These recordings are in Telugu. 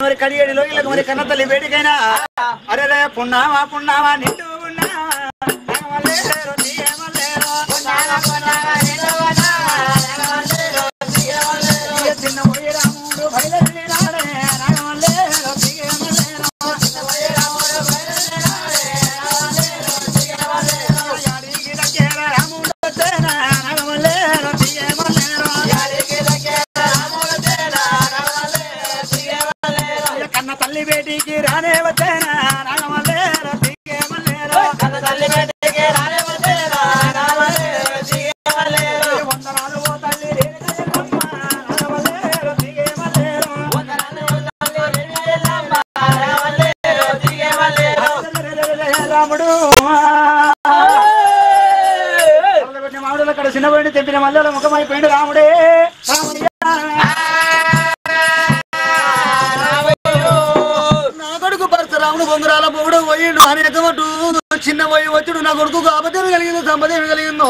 మరి కడియేడిలో ఇళ్ళకి మరి కన్న తల్లి వేడికైనా అరే రే పున్నావా పున్నావా నిండు చిన్న రాముడు కన్న తల్లి బేటికి రానే వచ్చేనా రాగమల్లేరు దిగేమల్లేరు కన్న తల్లి బేటికి రానే వచ్చేనా రాగమల్లేరు దిగేమల్లేరు వందనాలు ఓ తల్లి రేణుకయ్యమ్మ రాగమల్లేరు దిగేమల్లేరు వందనాలు ఓ తల్లి రేణుకయ్యమ్మ రాగమల్లేరు దిగేమల్లేరు రాముడు మామిడిలో అక్కడ చిన్నపోయింది తెంపిన మల్లెల ముఖమైపోయింది రాముడే రాముడి రాముడు బొంగురాల బొగుడు పోయిండు అనేకమటు చిన్న పోయి వచ్చుడు నా కొడుకు అబద్ధం కలిగిందో సంపదేమి కలిగిందో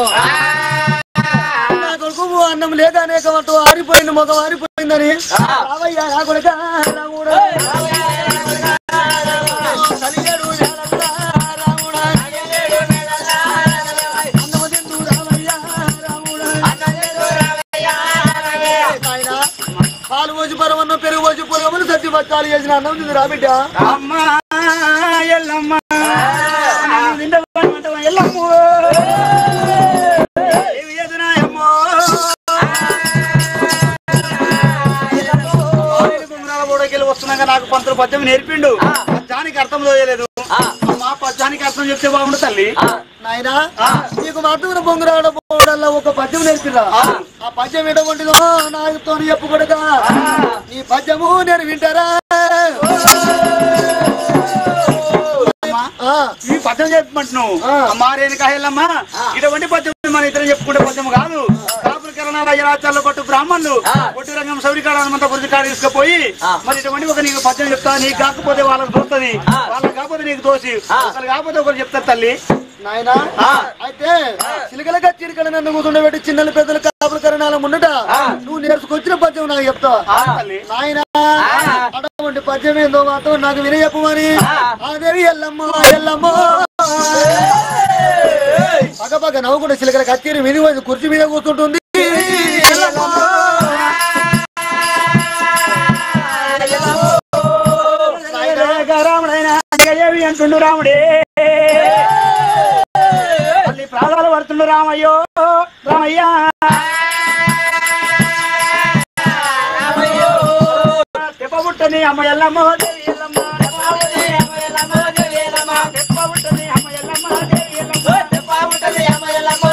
నా కొడుకు అన్నం లేక అనేకమటు ఆరిపోయింది ముఖం ఆరిపోయిందని రావయ్యా నా కొడుక రాముడు పాలు పోసి పరమన్న పెరుగు పోసి పొలమని సత్తి బచ్చాలు చేసిన అన్నం తింది రాబిడ్డ అమ్మా ఎల్లమ్మ ఎల్లమ్మ వస్తున్నాక నాకు పంతులు పద్యం నేర్పిండు పద్యానికి అర్థం చేయలేదు మా పద్యానికి అర్థం చెప్తే బాగుండు తల్లి నాయనా నీకు మాత్రం బొంగురాడ పోవడల్లా ఒక పద్యం నేర్పిరా ఆ పద్యం ఎటువంటిదో నాతో చెప్పుకూడదా ఈ పద్యము నేను వింటారా ఈ పద్యం చెప్పమంటున్నావు మారేనుక ఎల్లమ్మ ఇటువంటి పద్యం మన ఇతరం చెప్పుకుంటే పద్యం కాదు కాపుల కిరణ రాజ్యాలు కొట్టు బ్రాహ్మణులు కొట్టు రంగం సౌరికాడ హనుమంత గురించి కాడ తీసుకుపోయి మరి ఇటువంటి ఒక నీకు పద్యం చెప్తా నీకు కాకపోతే వాళ్ళకి దోస్తుంది వాళ్ళకి కాకపోతే నీకు దోసి ఒకరు కాకపోతే ఒకరు చెప్తారు తల్లి నాయనా అయితే చిలకలగా చిరికల నన్ను కూర్చుండబెట్టి చిన్నలు పెద్దలు కాపుల కరణాల ముందట నువ్వు నేర్చుకొచ్చిన పద్యం నాకు చెప్తావు నాయనా అటువంటి పద్యం ఏందో మాత్రం నాకు విన చెప్పమని అదేవి ఎల్లమ్మ ఎల్లమ్మ పగ పగ నవ్వుకుంటే చిలకల కచ్చేరి విని కుర్చీ మీద కూర్చుంటుంది రాముడైనా అంటుండు రాముడే మళ్ళీ ప్రాణాలు పడుతుండు రామయ్యో రామయ్యా తెప్పబుట్టని అమ్మ ఎల్లమ్మ దేవి ఎల్లమ్మ తెప్పబుట్టని అమ్మ ఎల్లమ్మ దేవి ఎల్లమ్మ తెప్పబుట్టని అమ్మ ఎల్లమ్మ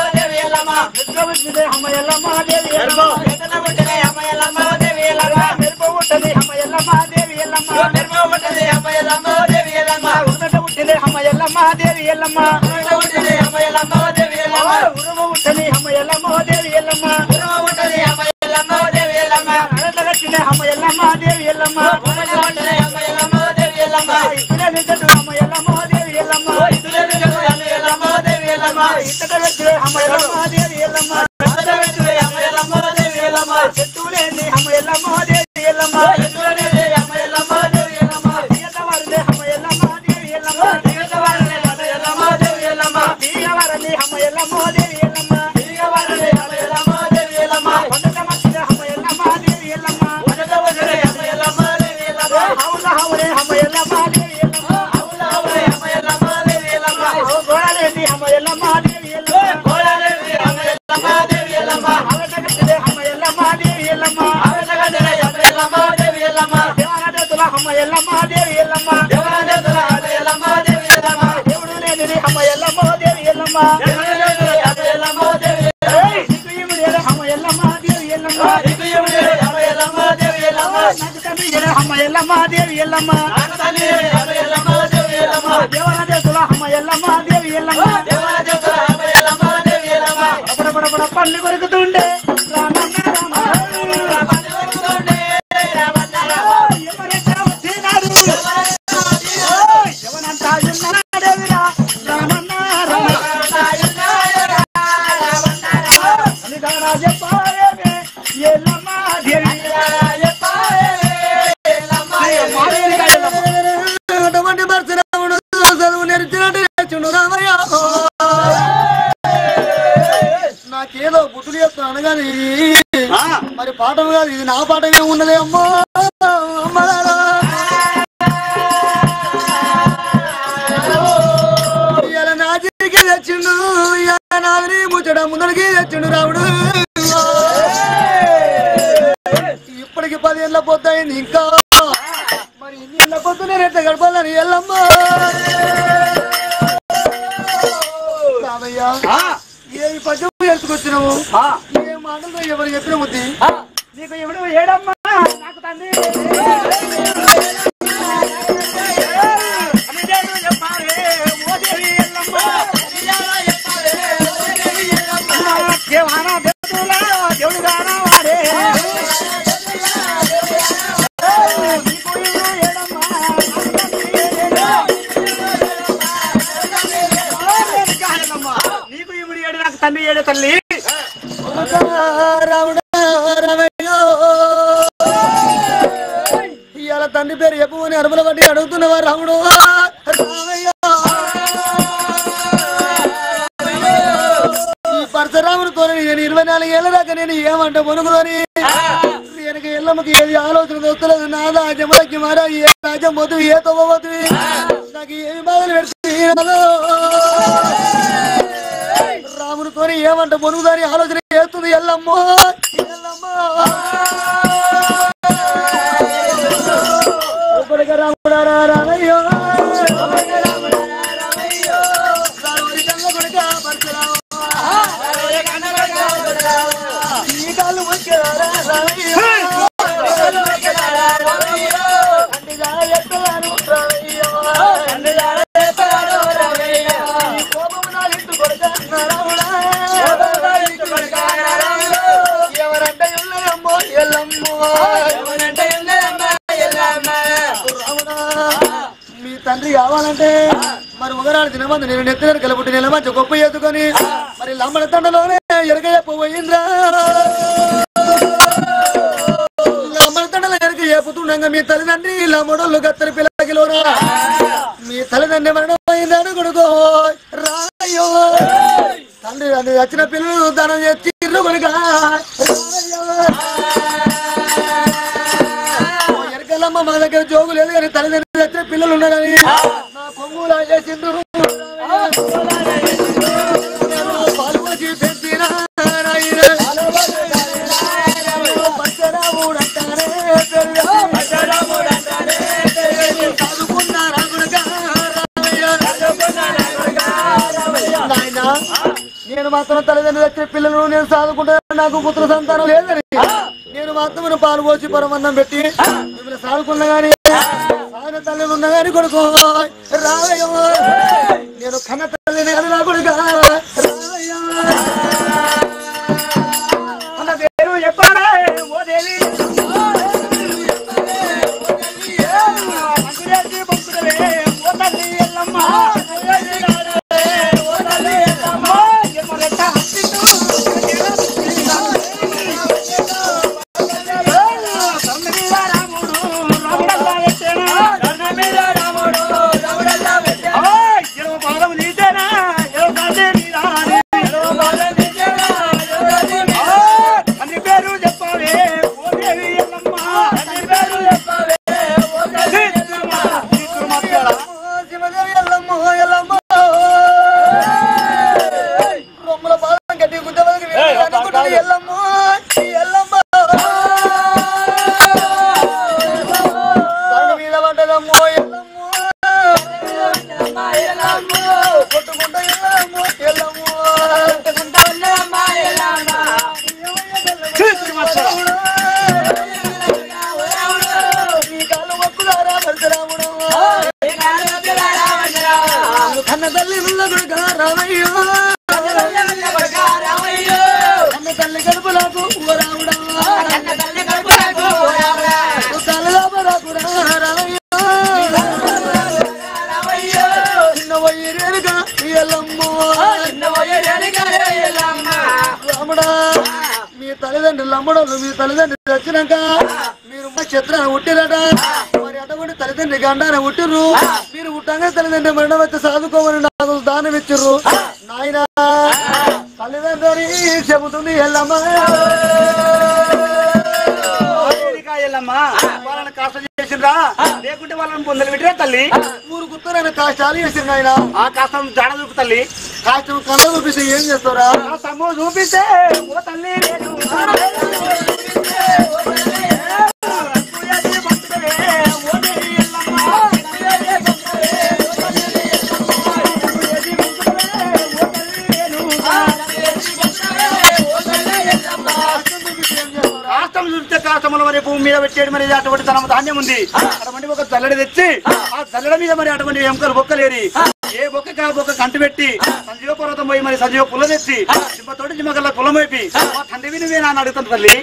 దేవి ఎల్లమ్మ తెప్పబుట్టని అమ్మ ఎల్లమ్మ దేవి ఎల్లమ్మ తెప్పబుట్టని అమ్మ ఎల్లమ్మ దేవి ఎల్లమ్మ తెప్పబుట్టని అమ్మ ఎల్లమ్మ దేవి ఎల్లమ్మ తెప్పబుట్టని అమ్మ ఎల్లమ్మ దేవి ఎల్లమ్మ తెప్పబుట్టని అమ్మ ఎల్లమ్మ దేవి ఎల్లమ్మ ఉరుమబుట్టని అమ్మ ఎల్లమ్మ దేవి ఎల్లమ్మ ఉరుమబుట్టని అమ్మ ఎల్లమ్మ దేవి ఎల్లమ్మ ఉరుమబుట్టని అమ్మ ఎల్లమ్మ దేవి ఎల్లమ్మ ఉరుమబుట్టని అమ్మ ఎల్లమ్మ దేవి ఎల్లమ్మ అడతగట్టిన అమ్మ ఎల్లమ్మ దేవి ఎల్లమ్మ ఉరుమబుట్టని అమ్మ ఎల్లమ్మ దేవి ఎల్లమ్మ ఇతులెదెడు అమ్మ ఎల్లమ్మ దేవి ఎల్లమ్మ ఇతులెదెడు అమ్మ ఎల్లమ్మ దేవి ఎల్లమ్మ ఇతడవెట్టు అమ్మ ఎల్లమ్మ దేవి ఎల్లమ్మ ఇతడవెట్టు అమ్మ ఎల్లమ్మ దేవి ఎల్లమ్మ చెట్టులేని అమ్మ ఎల్లమ్మ దేవి ఎల్లమ్మ చెట్టులేని అమ్మ ఎల్లమ్మ దేవి ఎల్లమ్మ తీయతవారని అమ్మ ఎల్లమ్మ దేవి ఎల్లమ్మ తీయతవారని అమ్మ ఎల్లమ్మ దేవి ఎల్లమ్మ తీయవారని అమ్మ ఎల్లమ్మ దేవి ఎల్లమ్మ తీయవారని అమ్మ ఎల్లమ్మ దేవి ఎల్లమ్మ వందతమచ్చిన అమ్మ ఎల్లమ్మ దేవి ఎల్లమ్మ వందతవజరే అమ్మ ఎల్లమ్మ దేవి ఎల్లమ్మ హౌల హౌరే అమ్మ ఎల్లమ్మ దేవి ఎల్లమ్మ హౌల హౌరే అమ్మ ఎల్లమ్మ దేవి ఎల్లమ్మ గోడలేని అమ్మ ఎల్లమ్మ దేవి ఎల్లమ్మ గోడలేని అమ్మ ఎల్లమ్మ దేవి ఎల్లమ్మ అవతగట్టే అమ్మ ఎల్లమ్మ దేవి ఎల్లమ్మ అవతగట్టే అమ్మ ఎల్లమ్మ దేవి ఎల్లమ్మ దేవరాజతుల అమ్మ ఎల్లమ్మ దేవి ఎల్లమ్మ దేవరాజతుల అమ్మ ఎల్లమ్మ దేవి ఎల్లమ్మ దేవుడు లేని అమ్మ ఎల్లమ్మ దేవి ఎల్లమ్మ దేవుడు లేని అమ్మ ఎల్లమ్మ దేవి దిగుయముడే అమ్మ ఎల్లమ్మ దేవి ఎల్లమ్మ దిగుయముడే అమ్మ ఎల్లమ్మ దేవి ఎల్లమ్మ నాకు తండ్రి అమ్మ ఎల్లమ్మ దేవి ఎల్లమ్మ నాకు తండ్రి అమ్మ ఎల్లమ్మ దేవి ఎల్లమ్మ దేవరాజతుల అమ్మ ఎల్లమ్మ దేవి ఎల్లమ్మ దేవరాజతుల అమ్మ ఎల్లమ్మ దేవి ఎల్లమ్మ అప్పుడప్పుడు పళ్ళు కొరుకుతుండే రామన్న రామ పళ్ళు కొరుకుతుండే రామన్న రామ ఎవరంతా వచ్చినారు ఎవరంతా ఉన్నాడేవిరా రామన్న రామ ఎవరంతా ఉన్నాడేవిరా రామన్న రామ అనిదారా చెప్పాయేమే ఎల్లమ్మ దేవి అనిదారా చెప్పాయేమే ఎల్లమ్మ నాకేదో గుర్తులు చేస్తాను అనగాని మరి పాఠం కాదు ఇది నా పాఠమే ఉన్నదే అమ్మా అమ్మలారా ఇవాళ నా జీవికి తెచ్చిండు ఇవాళ నాది ముచ్చట ముందరికి తెచ్చిండు రాముడు ఇప్పటికి 10 ఏళ్ళ పొద్దుయింది ఇంకా మరి ఇన్ని ఏళ్ళ పొద్దు నేను ఎట్లా గడపాలని ఎల్లమ్మా కాదయ్యా ఏ పద్యం ఎత్తుకొచ్చినావు ఏ మాటలు ఎవరు చెప్పిన బుద్ధి నీకు ఎవడు ఏడమ్మా నాకు తండ్రి దేవుడు గానా వాడే నీకు ఇప్పుడు ఏడు నాకు తండ్రి ఏడు తల్లి ఇవాళ తండ్రి పేరు ఎప్పుని అరుపుల బట్టి అడుగుతున్నవా రాముడు ఈ పరశురాముడితో నేను 24 ఏళ్ళ దాకా నేను ఏమంట పొనుగుదని వెనక ఎల్లమ్మకి ఏది ఆలోచన దొరుకుతలేదు నా రాజ్యములకి మారా ఏ రాజ్యం పోతు ఏ తవ్వబోతు నాకు ఏమి బాధలు పెడుతుంది రాముడితో ఏమంట పొనుగుదని ఆలోచన చేస్తుంది ఎల్లమ్మ రాముడారా రామయ్యో మీ తండ్రి కావాలంటే మరి ఉగరాడు తినమంది నేను నెత్తిన కలబుట్టి నెల మంచి గొప్ప ఎత్తుకొని మరి లమ్మడ తండలోనే ఎరగయ్య పోయింద్రా లమ్మడ తండలో ఎరగ చెప్పుతుండగా మీ తల్లిదండ్రి లమ్మడోళ్ళు గత్తరి పిల్లకిలోరా మీ తల్లిదండ్రి మరణం పోయిందని కొడుకో రాయో తండ్రి అది వచ్చిన పిల్లలు దానం చేర్చిర్రు కొడుక ఎరకలమ్మ మా దగ్గర జోగు లేదు కానీ తల్లిదండ్రులు వచ్చిన పిల్లలు ఉన్నారని నా పొంగులా చేసిండు పాలు పోసి పెంచిన నేను మాత్రం తల్లిదండ్రులు వచ్చిన పిల్లలు నేను సాదుకుంటాను నాకు పుత్ర సంతానం లేదని నేను మాత్రం పాలు పోసి పరమన్నం పెట్టి మిమ్మల్ని సాదుకున్నా గాని ఆయన తల్లిని ఉన్నా గాని కొడుకు రావయ్య నేను కన్న తల్లిని అది నా కొడుక అన్న పేరు చెప్పారా ఓ దేవి ఓ తల్లి ఎల్లమ్మ మీ తల్లిదండ్రులు లమ్మడోళ్ళు మీ తల్లిదండ్రులు వచ్చినాక మీరు క్షత్రాన్ని ఉట్టిరట మరి అటువంటి తల్లిదండ్రి గండాన్ని ఉట్టిర్రు మీరు పుట్టంగా తల్లిదండ్రి మరణం వచ్చి సాదుకోమని నాకు దానం ఇచ్చిర్రు నాయన తల్లిదండ్రుని చెబుతుంది ఎల్లమ్మ ఎల్లమ్మా వాళ్ళని కష్టం చేసిండ్రా లేకుంటే వాళ్ళని పొందలు పెట్టిరా తల్లి ఊరు గుర్తున్న కష్టాలు చేసిండు ఆయన ఆ కష్టం జాడ చూపు తల్లి కష్టం కళ్ళ చూపిస్తే ఏం చేస్తారా కష్టము చూపిస్తే ఓ తల్లి కాష్టం చూస్తే కాష్టముల మరి భూమి మీద పెట్టేది మరి అటువంటి తన ధాన్యం ఉంది అటువంటి ఒక జల్లడి తెచ్చి ఆ జల్లడ మీద మరి అటువంటి ఎముకలు బొక్కలేరి ఏ బొక్క ఆ బొక్క కంటి పెట్టి సంజీవ పర్వతం పోయి మరి సంజీవ పుల్ల తెచ్చి సింహతోటి జిమ్మగల్ల కులం వైపి మా తండ్రి విని నేను అడుగుతాను తల్లి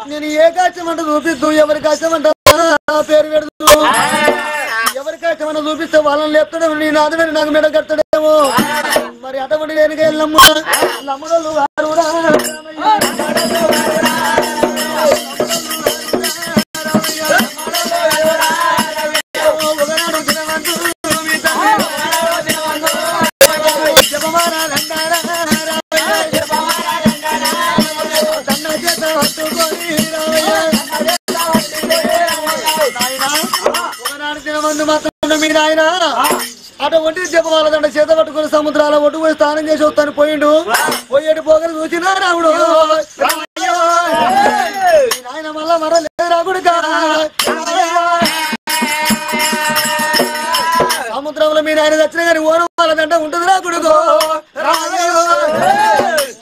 నేను ఏ కష్టం అంటే చూపిస్తూ ఎవరి కష్టం అంటే పేరు పెడుతూ ఎవరి కష్టం అంటే చూపిస్తే వాళ్ళని లేపుతాడేమో నీ నాదుడని నాకు మెడ కడతాడేమో మరి అటువంటి లేనిగా వెళ్ళమ్మ లమ్మడలు మీరు ఆయన అటువంటి చెప్పవాలదంట చేత పట్టుకుని సముద్రాల ఒడ్డు పోయి స్నానం చేసి వస్తాను పోయిండు పోయేటి పోగలు చూసినా రాముడు ఆయన మళ్ళా మరలేదు రాకుడు సముద్రంలో మీరు ఆయన తెచ్చిన కానీ ఓనమాల దండ ఉంటుంది రాకుడు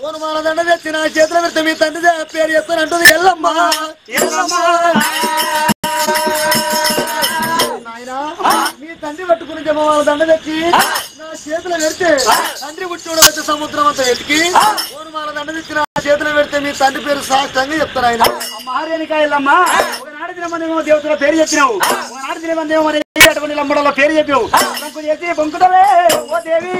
ఓనమాల దండ తెచ్చిన చేతుల పెడితే మీ తండ్రి పేరు చెప్తానంటుంది ఎల్లమ్మ మీ తండ్రి పట్టుకుని జమవాళ్ళ దండ తెచ్చి నా చేతులు పెడితే తండ్రి పుట్టి పెద్ద సముద్రం అంతా వెతికి ఓనమాల దండ తెచ్చి నా చేతులు పెడితే మీ తండ్రి పేరు సాష్టంగా చెప్తారు ఆయన మారేనికాయలమ్మా ఒకనాడు దినమందేమో దేవతల పేరు చెప్పినావు ఒకనాడు దినమందేమో మరి అటువంటి లంబడలో పేరు చెప్పావు నాకు చేసి బొంకుతవే ఓ దేవి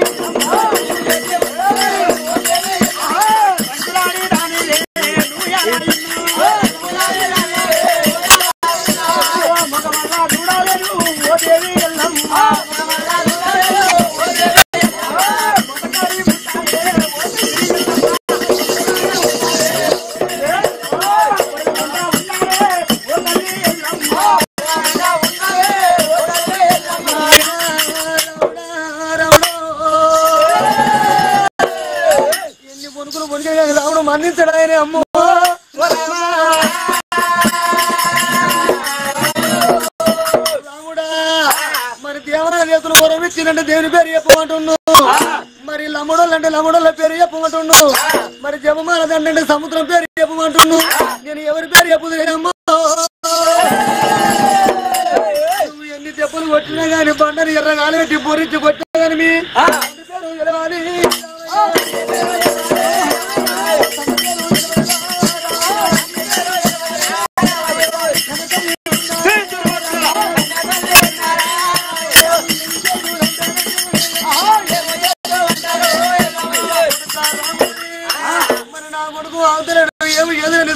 రాముడు మన్నించడు ఆయన అమ్మో రాముడా మరి దేవరా చేతులు పొరమిచ్చినంటే దేవుని పేరు చెప్పమంటుండు మరి లమ్మడోళ్ళు అంటే లమ్మడోళ్ళ పేరు చెప్పమంటుండు మరి జపమాల దండంటే సముద్రం పేరు చెప్పమంటుండు నేను ఎవరి పేరు చెప్పుదేనమ్మో నువ్వు ఎన్ని దెబ్బలు కొట్టినా గాని బండని ఎర్రగాలి పెట్టి పొరించి కొట్టినా గాని మీ పేరు ఎలవాలి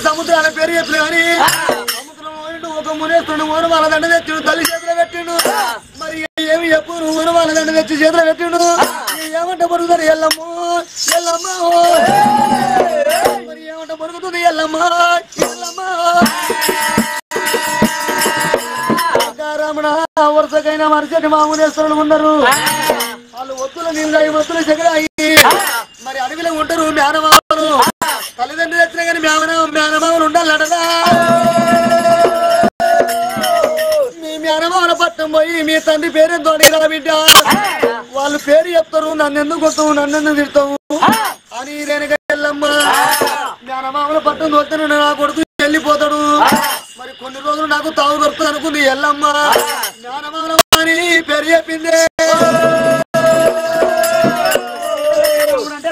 సముద్రాల పేరు చెప్పలే అని సముద్రం పోయిండు ఒక మునేస్తుండు ఓనమాల దండ తెచ్చిండు తల్లి చేతిలో పెట్టిండు మరి ఏమి చెప్పు ఓనమాల దండ తెచ్చి చేతిలో పెట్టిండు ఏమంటే పడుగుతారు ఎల్లమ్మ ఎల్లమ్మ మరి ఏమంటే పడుగుతుంది ఎల్లమ్మ ఎల్లమ్మ రమణ వరుసకైనా మనిషి మా మునేశ్వరులు ఉన్నారు వాళ్ళు ఒత్తుల నీళ్ళు అయ్యి ఒత్తుల చెగడాయి మరి అడవిలో ఉంటారు మేనమామలు తల్లిదండ్రులు తెచ్చినా కానీ మేనమామలు ఉండాలటదా మీ మేనమామల పట్టం పోయి మీ తండ్రి పేరెంతో అడిగిరా బిడ్డ వాళ్ళు పేరు చెప్తారు నన్ను ఎందుకు వస్తావు నన్ను ఎందుకు తిడతావు అని రేణుక ఎల్లమ్మ మేనమామల పట్టం వస్తాను నా కొడుకు వెళ్ళిపోతాడు మరి కొన్ని రోజులు నాకు తావు దొరుకుతుంది అనుకుంది ఎల్లమ్మ మేనమామల అని పేరు చెప్పింది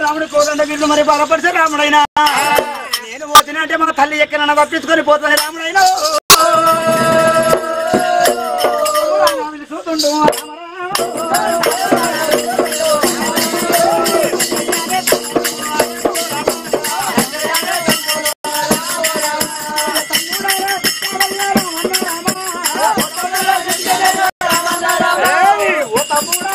రాముడు కోదండ వీళ్ళు మరి బలపడితే రాముడైనా నేను పోతున్నా అంటే మన తల్లి ఎక్కడ పంపించుకొని పోతాను రాముడైనా చూస్తుండు ఓ తమ్ముడా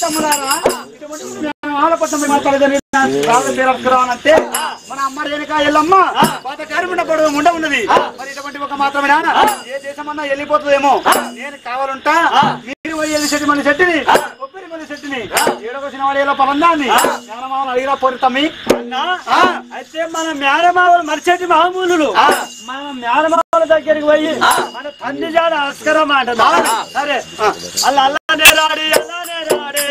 తమ్ములారా ఆలపట్నం మాట్లాడదని అంటే మన అమ్మ రేణుకా ఎల్లమ్మ పాత కారిమండ పొడవు ముండ ఉన్నది. మరి ఇటువంటి ఒక మాత్రమే ఏ దేశమన్నా వెళ్ళిపోతుందేమో. నేను కావాలంటా మీరు పోయి చెట్టు మళ్ళీ చెట్టుని కొబ్బరి మళ్ళీ చెట్టుని ఏడవసిన వాడు ఎలా పరందాన్ని మేనమామలు అడిగిరా పొరుతమ్మి అన్నా. అయితే మన మేనమామలు మరిచెట్టి మామూలు మన మేనమామల దగ్గరికి పోయి మన తండ్రి జాడ అస్కరం అంట. సరే అల్లా అల్లానే రాడి అల్లానే రాడే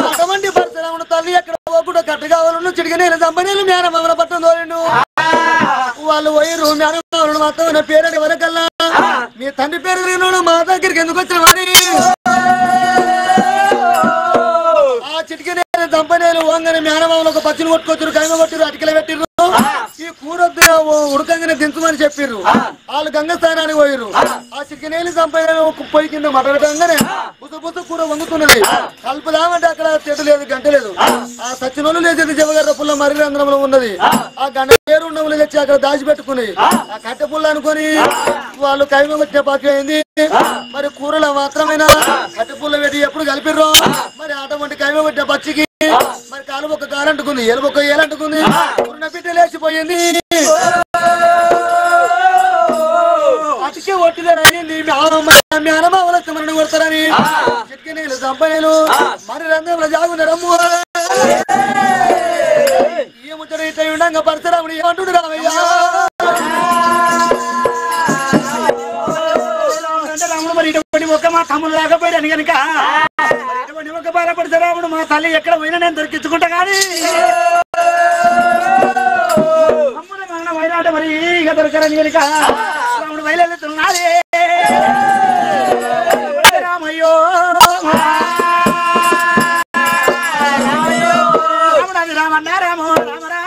అటువంటి పరిసరమును తల్లి ఎక్కడ పోకుండా కట్టుకావాలను చిడిగనేలు చంపనేలు మేనమామల పట్టం తోలిండు. వాళ్ళు పోయిరు మేనమామలు మాత్రం పేరు వరకల్లా మీ తండ్రి పేరు తిరిగినోడు మా దగ్గరికి ఎందుకు వచ్చిన వారి ఆ చిటికనే దంపనేలు వంగని మేనమామలు ఒక పచ్చులు కొట్టుకొచ్చారు, కైమ కొట్టిరు, అటికలు పెట్టిరు. ఈ కూరొద్దున ఉడకంగానే దించమని చెప్పిర్రు. వాళ్ళు గంగ స్థానానికి పోయిరు. ఆ చిటికనేలు దంపనేలు పొయ్యి కింద మటగటంగానే పుస కూర వంగుతున్నది. కలుపుదామంటే అక్కడ చెట్టు లేదు, గంట లేదు. ఆ సచ్చినోళ్ళు లేచేది జవగర్ర పుల్ల మర్రి రంధ్రంలో ఉన్నది. ఆ గంట పేరు ఉన్నవులు తెచ్చి అక్కడ దాచిపెట్టుకుని ఆ కట్టె పుల్ల అనుకుని వాళ్ళు కైమ వచ్చిన పాకి అయింది. మరి కూరలో మాత్రమేనా కట్టె పుల్ల పెట్టి ఎప్పుడు కలిపిర్రు. మరి అటువంటి కైమ కొట్టిన పచ్చికి మరి కాలు ఒక కాలంటుకుంది, ఎలుబొక్క ఏలంటుకుంది, ఉన్న బిడ్డ లేచిపోయింది. అతికే ఒట్టిదరని మేనమామల తిమ్మని కొడతారని చిట్కనీలు చంపనీలు మరి రంగంలో జాగున్నారమ్ము. ఏ ముచ్చట ఇట్లా ఉండంగా పరశురాముడు ఏమంటుడు రామయ్య రాముడు మరి ఇటువంటి ఒక మా తమ్ముడు రాకపోయాను కనుక ఇటువంటి ఒక బాధపడితే రాముడు మా తల్లి ఎక్కడ పోయినా నేను దొరికించుకుంటా కానీ తమ్ముడు నాన్న వైనాట మరి ఇక దొరకరని కనుక రాముడు బయలుతున్నాడే రామయ్యో రాముడు అది రామన్నా రామో రామ రామ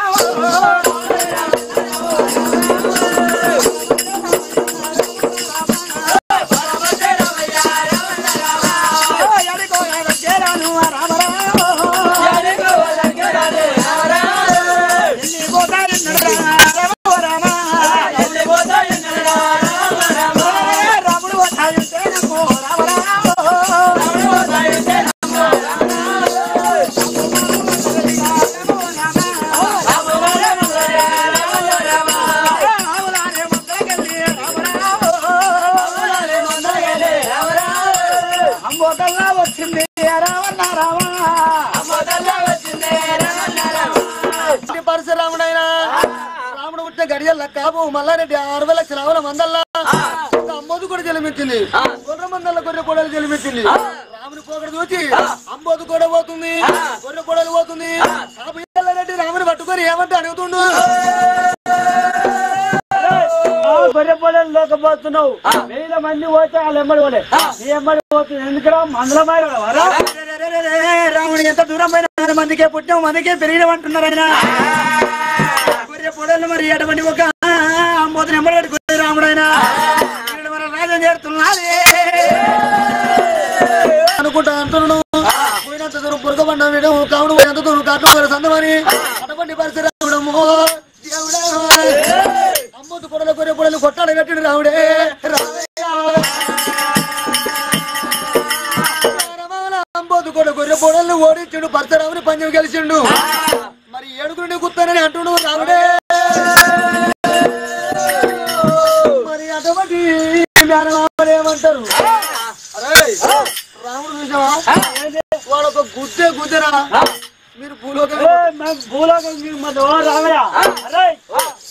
పరశురాముడైనా రాముడు పుట్టిన గడియల్ల కాపు మల్లారెడ్డి 60 లక్షల ఆవుల మందల్లా అమ్మోదు కూడా జన్మించింది, గొర్రె మందల్ల గొర్రె కోడలు జన్మించింది. రాముని పోకడ చూసి అమ్మోదు కూడా పోతుంది, గొర్రె కోడలు పోతుంది. కాపు రెడ్డి రాముని పట్టుకొని ఏమంటే అడుగుతుండు, గొర్రె పొడలు లేకపోతున్నావు 1000 మంది పోతే వాళ్ళు ఎమ్మడి పోలే నీ ఎమ్మడి పోతుంది ఎందుకు మందలమాయ రాముడు ఎంత దూరం పోయిన మందికే పుట్టాం మందికే పెరిగినమంటున్నారు ఆయన. గొర్రె పొడలు మరి అటువంటి ఒక అమ్మోతుని ఎమ్మడి పెట్టుకుని రాముడు ఆయన మన రాజ్యం చేరుతున్నాడు అనుకుంటా అంటున్నాను. పోయినంత దూరం పురకబండ కావుడు పోయినంత దూరం కాట్లు సందమని అటువంటి పరశురాముడము అమ్మోతు పొడలు గొర్రె పొడలు కొట్టాడు కట్టిడు రాముడే అంబోతు కూడా గొర్రె పొడలు ఓడించుడు పరశురాముని పందెం గెలిచిండు. మరి ఏడుగురిని గుర్తానని అంటుడు రాముడే. మరి అటువంటి మేనమామలు ఏమంటారు, రాముడు చూసావా వాళ్ళొక గుద్దెరా మీరు భూలోకం రామయ్య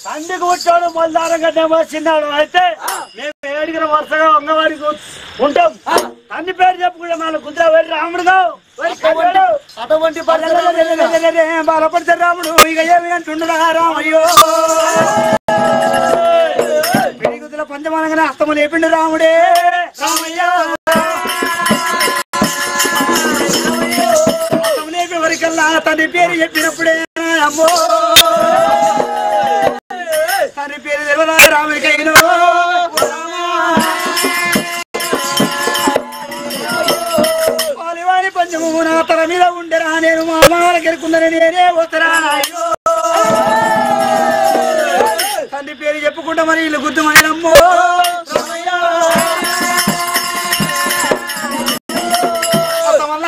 తండ్రికి వచ్చాడు మొదలారం కట్టేమో చిన్నాడు. అయితే మేము 7 వరుసగా అంగవారికి ఉంటాం. తండ్రి పేరు చెప్పుకుంటే మన కుదిర వెళ్ళి రాముడుగా అటువంటి బాధపడితే రాముడు ఇక ఏమి అంటుండరా రామయ్యో పెళ్లి కుదిర పంచమానంగానే అస్తము లేపిండు రాముడే రామయ్య. అస్తము లేపి వరకల్లా తండ్రి పేరు చెప్పినప్పుడే అమ్మో తండ్రి పేరు చెప్పుకుంటా మరి ఇల్లు గుర్తుమైనమ్మో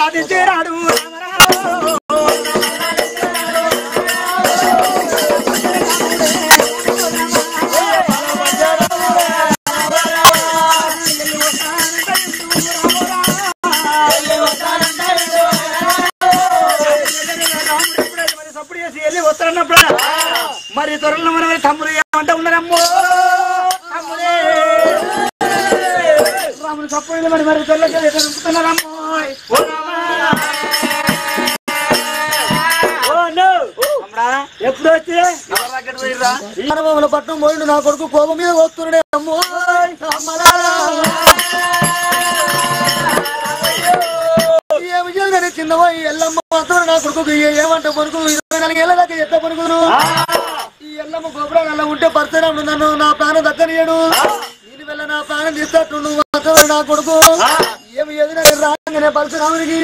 అది చేరాడు మరి త్వరలో మన తమ్ముడు ఏమంటా ఉన్నారమ్మో రాముడు తప్పు మరి మరి త్వరలోకి ఎప్పుడు వచ్చి పట్నం పోయిండు నా కొడుకు కోపం మీద వస్తున్నాడే అమ్మో ఏమి చేయగానే చిన్నవా ఎల్లమ్మ మాత్రం నా కొడుకు ఏమంటే పనుకు 24 ఏళ్ళ దాకా ఎట్లా పనుకును ఈ ఎల్లమ్మ గోపురాలు ఉంటే పరశురాముడు నన్ను నా ప్రాణం దక్కనియడు నేను వెళ్ళ నా ప్రాణం తీస్తాడు మాత్రం నా కొడుకు ఏమి ఎదురు రాగానే పరశురాముడికి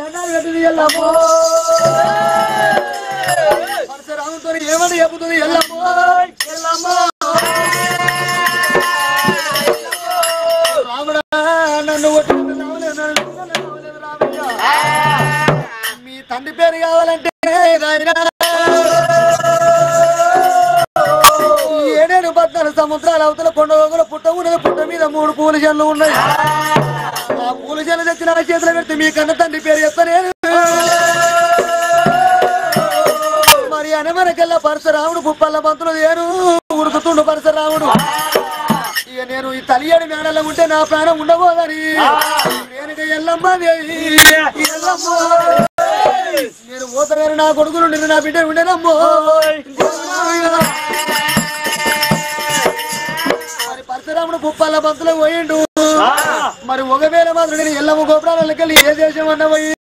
దండాలు కట్టింది ఎల్లమ్మ పరశురాముడితో ఏమని చెబుతుంది ఎల్లమ్మ ఎల్లమ్మ రాముడా నన్ను మీ తండ్రి పేరు కావాలంటే ఏడేడు 14 సముద్రాల అవతల కొండ పుట్ట ఉన్నది పుట్ట మీద 3 పూల చెట్లు ఉన్నాయి ఆ పూల చెట్లు తెచ్చి నా చేతిలో పెడితే మీ కన్న తండ్రి పేరు చెప్తాను మరి అనమనకెల్లా పరశురాముడు పుప్పల్ల పంతులు ఏరు ఉరుకుతుండు పరశురాముడు ఇక నేను ఈ తలియాడి మేడలో ఉంటే నా ప్రాణం ఉండబోదని నేను ఎల్లమ్మ నేను పోతాను నా కొడుకులు నిన్ను నా బిడ్డ ఉండేనమ్మో మరి పరశురాముడు పుప్పల్ల పంతులు పోయిండు మరి ఒకవేళ మాత్రం నేను ఎల్లమ్మ గోపురాలకెళ్ళి ఏ దేశం అన్న పోయి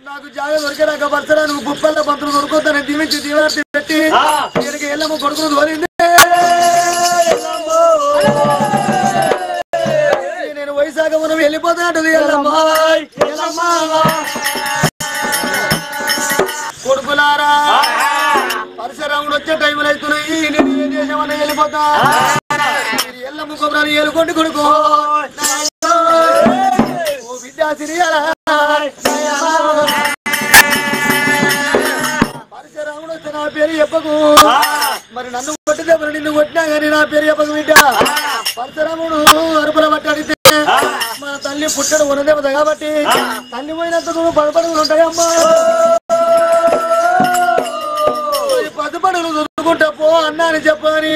నాకు జాగా దొరికేదాకా పరశురా నువ్వు పుప్పల్ల పంతులు దొరుకుతానని దీవించి దీవార్తి పెట్టి నేను ఎల్లమ్మ కొడుకులు దోరింది నేను వైశాఖ మనం వెళ్ళిపోతాడు కొడుకులారా పరశురాముడు వచ్చే టైంలో అవుతున్నాయి నేను ఏ దేశం అన్న వెళ్ళిపోతా ఎల్లమ్మ కొబ్బరాలు ఏలుకోండి కొడుకో ఓ బిడ్డ సిరియాల పరశురాముడు వచ్చే నా పేరు చెప్పకు మరి నన్ను కొట్టితే మరి నిన్ను కొట్టినా కానీ నా పేరు చెప్పకు బిడ్డ పరశురాముడు అరుపుల పట్టాడితే మా తల్లి పుట్టడు ఉన్నదేవత కాబట్టి తల్లి పోయినందుకు పదపడుగులు ఉంటాయమ్మా పదపడుగులు దొరుకుంటా పో అన్నా అని చెప్పని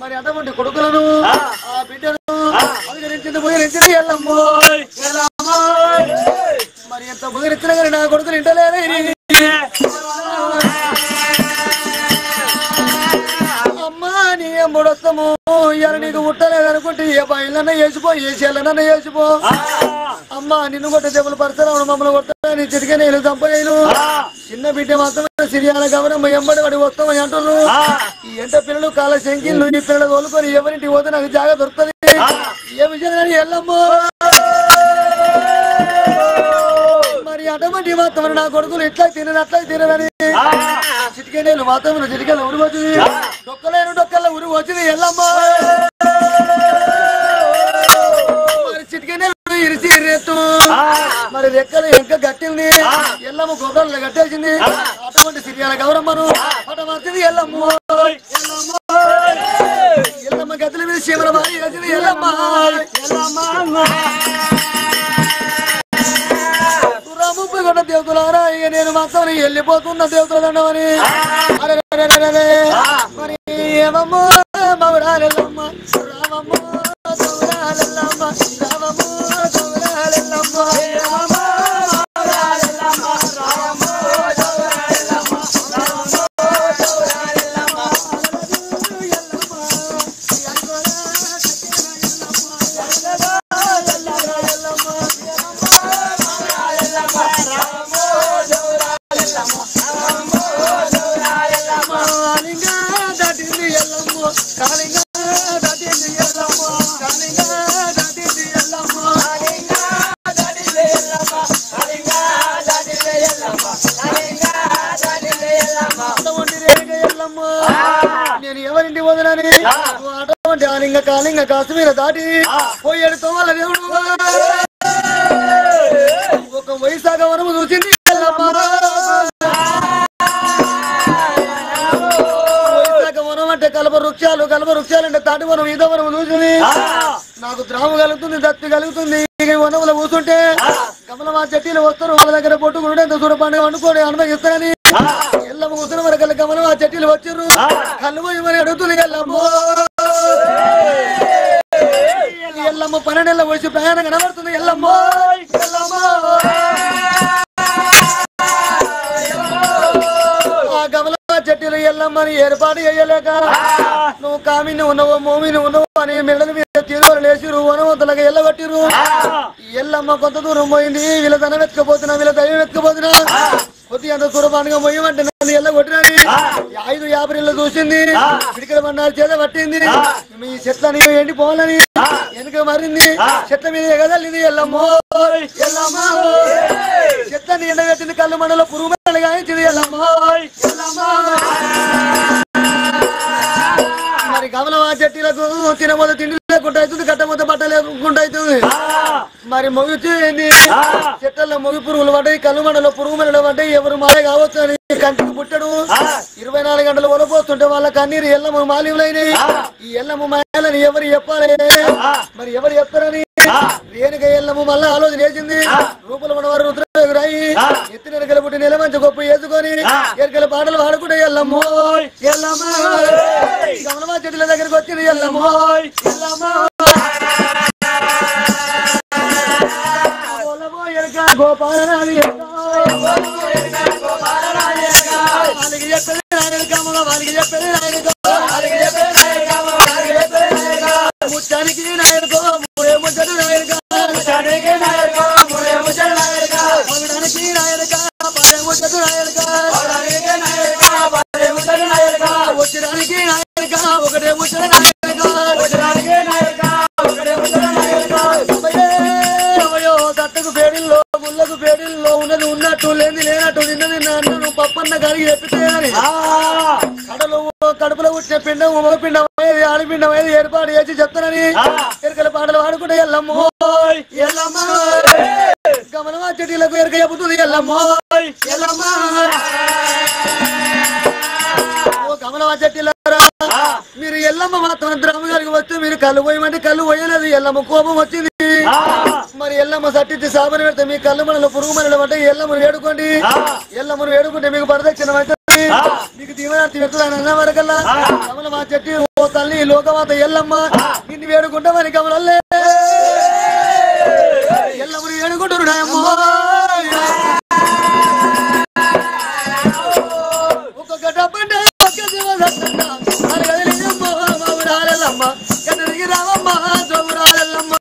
మరి అటువంటి కొడుకులను ఆ బిడ్డను అధికరించింది బుగిరించింది ఎల్లమ్మో మరి ఎంత బుగిరించినా కానీ నా కొడుకులు ఇంటలేరే అమ్మా నీ ఎంబడొస్తాము ఇవాళ నీకు ముట్టలేదు అనుకుంటే ఏ బయలన్నా వేసిపో ఏ చెల్లనన్నా వేసిపో అమ్మా నిన్ను కొట్టే దెబ్బలు పరశురాముడు మమ్మల్ని కొట్టా నీ చిటికే నేను చంపలేను చిన్న బిడ్డ మాత్రమే సిరియాల గమనమ్మ ఎంబడి వాడి వస్తామని అంటున్నారు ఈ ఎంట పిల్లలు కాల శంకిళ్ళు ఈ పిల్లలు తోలుకొని ఎవరింటికి పోతే నాకు జాగా దొరుకుతుంది ఏ విషయం కానీ ఎల్లమ్మో మరి అటువంటి మాత్రం నా కొడుకులు ఇట్లా తినని అట్లా తినని చిటికే నేను మాత్రం చిటికలు ఉరి వచ్చింది డొక్కలేను డొక్కల్లో ఉరి వచ్చింది ఎల్లమ్మ మరి చిటికే ఇరిసి రెత్తు మరి రెక్కలు ఇంకా గట్టింది ఎల్లమ్మ గొప్పలు కట్టేసింది అటువంటి సిరియాల గౌరమ్మను అట వచ్చింది ఎల్లమ్మ ఎల్లమ్మ గతుల మీద శివల బాయి వచ్చింది ఎల్లమ్మ ముప్పై కొట్ట దేవతలారా ఇక నేను మాత్రం వెళ్ళిపోతున్న దేవతల దండమని మరి ఏమమ్మో మవడాలెల్లమ్మ రామమ్మ సౌరాలెల్లమ్మ రామమ్మ సౌరాలెల్లమ్మ నేను ఎవరింటి వదలని అటువంటి ఆలింగ కాలింగ కాశ్మీర దాటి పోయేడు తోమల దేవుడు ఒక వైశాఖ వనము చూసింది వైశాఖ వనం అంటే కలప వృక్షాలు అంటే తాటి వనం ఈత వనం చూసింది నాకు ద్రాము కలుగుతుంది దత్తి కలుగుతుంది వనంలో కూర్చుంటే కమలమా చెట్టీలు వస్తారు వాళ్ళ దగ్గర పొట్టుకుంటే ఎంత దూర పండుగ వండుకొని అనుభవిస్తారని ఎల్లమ్మ కూర్చున్న వరకు కమలమా చెట్టీలు వచ్చిర్రు కళ్ళు పోయి మరి అడుగుతుంది ఎల్లమ్మ 12 ఏళ్ళ వయసు ప్రయాణం కనబడుతుంది ఎల్లమ్మ ఆ కమలమా చెట్టీలు ఎల్లమ్మని ఏర్పాటు చేయలేక నువ్వు కామిని ఉన్నావు మోమిని ఉన్నావు అని మెడల మీద తీరువలు లేచిరు వనవంతులకి ఎల్లగొట్టిరు ఎల్లమ్మ కొంత దూరం పోయింది వీళ్ళ ధనం ఎత్తుకపోతున్నా వీళ్ళ దైవం ఎత్తుకపోతున్నా కొద్ది అంత దూరపాటుగా పోయమంటే నన్ను ఎల్లగొట్టినని 5 చూసింది పిడికల బండారు చేత పట్టింది మీ చెట్లని ఎండిపోవాలని వెనుక మరింది చెట్ల మీద ఎగదల్లింది ఎల్లమ్మ చెట్లని ఎండగట్టింది కళ్ళు మండలో పురుగు గాయించింది ఎల్లమ్మ మరి కమలమా చెట్టీలకు తినబోతే తిండి లేకుండా అవుతుంది కట్టబోతే బట్ట లేకుండా అవుతుంది మరి మొగిచ్చింది చెట్లలో మొగి పురుగులు పడ్డాయి కళ్ళు మండలో పురుగు మండలు పడ్డాయి ఎవరు మారే కావచ్చు అని కంటికి పుట్టడు 24 గంటలు వలపోతుంటే వాళ్ళ కన్నీరు ఎల్లమ్మ మాలివులైనాయి ఈ ఎల్లమ్మ మాయాలని ఎవరు చెప్పాలి మరి ఎవరు చెప్తారని రేణుక ఎల్లమ్మ మళ్ళా ఆలోచన చేసింది రూపలు మనవారు రుద్రాయి ఎత్తిన ఎరకల పుట్టి నెల మంచి గొప్ప వేసుకొని ఎరకల పాటలు పాడుకుంటే ఎల్లమ్మ కమలమా చెట్ల దగ్గరికి వచ్చింది ఎల్లమ్మ గోపాలరాజు వాళ్ళకి చెప్పేది నాయనకమ్మ వాళ్ళకి చెప్పేది ముచ్చానికి నాయనకో మూడే ముచ్చడు నాయనక ముచ్చానికి నాయనక మూడే ముచ్చడు నాయనక పగడానికి నాయనక పడే ముచ్చడు నాయనక పగడానికి నాయనక పడే ముచ్చడు నాయనక వచ్చడానికి నాయనక ఒకటే ముచ్చడు నాయనక వచ్చడానికి నాయనక ఒకటే ముచ్చడు నాయనక అయ్యో దట్టకు పేడిల్లో ముళ్ళకు పేడిల్లో ఉన్నది ఉన్నట్టు లేని లేనట్టు నిన్నది నన్ను పప్పన్న కలిగి చెప్పితేనని కడుపులో పుట్టిన పిండం పిండం ఆడపిండం ఏర్పాటు చేసి చెప్తానని ఎరకల పాటలు పాడుకుంటే ఎల్లమ్మ కమలమా చెట్టీలకు ఎరక చెబుతుంది ఎల్లమ్మ ఓ కమలమా చెట్టీలారా మీరు ఎల్లమ్మ మాత్రం ద్రామ గారికి వస్తే మీరు కళ్ళు పోయమంటే కళ్ళు పోయలేదు ఎల్లమ్మ కోపం వచ్చింది మరి ఎల్లమ్మ సట్టించి సాబని పెడితే మీ కళ్ళు మనలో పురుగు మనలో అంటే ఎల్లమ్మను వేడుకోండి ఎల్లమ్మను వేడుకుంటే మీకు పరదక్షిణం అవుతుంది మీకు దీవనార్థి పెడుతుంది అన్న వరకల్లా కమలమా చెట్టి ఓ తల్లి లోకమాత ఎల్లమ్మ నిన్ను వేడుకుంటామని కమలల్లే ఎల్లమ్మను వేడుకుంటారు ఒక్కొక్క డబ్బంటే రాలమ్మ కన్నడికి రావమ్మ చౌరాలమ్మ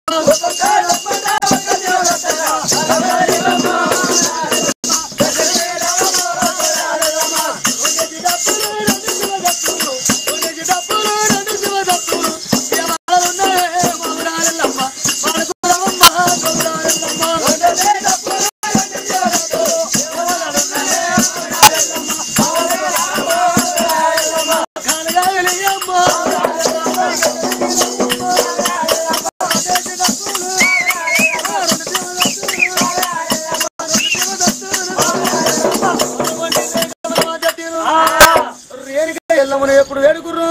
ఎల్లమ్మను ఎప్పుడు వేడుకుర్రు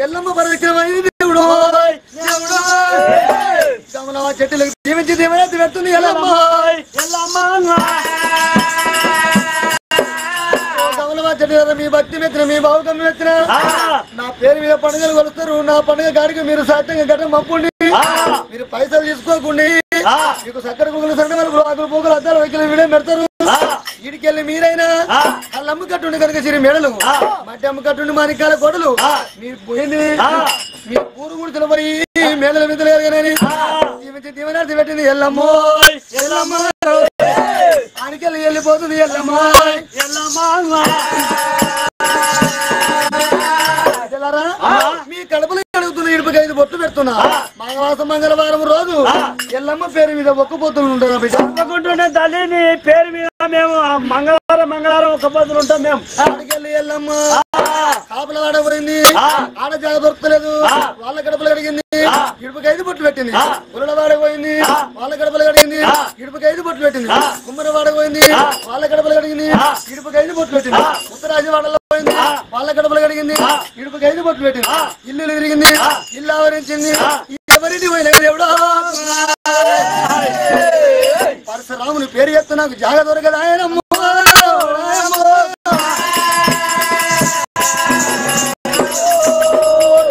ఎల్లమ్మ పరదక్షిణమైంది దేవుడు కమలమా చెట్టులకు జీవించి దీవెనెత్తి పెడుతుంది ఎల్లమ్మ కమలమా చెట్టు మీ భక్తి మెచ్చిన మీ భావకం మెచ్చిన నా పేరు మీద పండుగలు కొలుస్తారు నా పండుగ గాడికి మీరు సాధ్యంగా గడ్డం పంపుండి మీరు పైసలు తీసుకోకుండా మీకు చక్కెర గుగ్గులు సండమలు ఆకులు పోగులు అద్దాలు వైకలు వీడే పెడతారు ఈడికెళ్ళి మీరైనా వాళ్ళు అమ్ము కట్టుండి కనుక సిరి మెడలు మట్టి అమ్ము కట్టుండి మానికాల గొడలు మీరు పోయింది మీ పూరు గుడిసెలు మరి మేడల మీద లేదని దీవెనార్థి పెట్టింది ఎల్లమ్మ ఆనికెళ్ళి వెళ్ళిపోతుంది ఎల్లమ్మ మీ కడుపులు అడుగుతున్న ఇడుపుకి 5 బొట్టు పెడుతున్నా మాఘమాసం మంగళవారం రోజు ఎల్లమ్మ పేరు మీద ఒక్క పొత్తులు ఉంటారు చెప్పుకుంటుండే తల్లిని పేరు మీద మేము మంగళవారం ఒక్క పొత్తులు ఉంటాం మేము ఆడికెళ్ళి ఎల్లమ్మ కాపుల వాడబోయింది ఆడ జాగ దొరకలేదు వాళ్ళ గడపలు కడిగింది ఇడుపుకి 5 బొట్లు పెట్టింది ఉల్లవాడ పోయింది వాళ్ళ గడపలు కడిగింది ఇడుపుకి 5 బొట్లు పెట్టింది కుమ్మరవాడ పోయింది వాళ్ళ గడపలు కడిగింది ఇడుపుకి 5 బొట్లు పెట్టింది ఉత్తరాజవాడలో పోయింది వాళ్ళ గడపలు కడిగింది ఇడుపుకి 5 బొట్లు పెట్టింది ఇల్లు తిరిగింది ఇల్లు ఆవరించింది ఎవరిని పోయిన ఎవడో పరశురాముని పేరు చెప్తే నాకు జాగ దొరకదు ఆయనమ్మ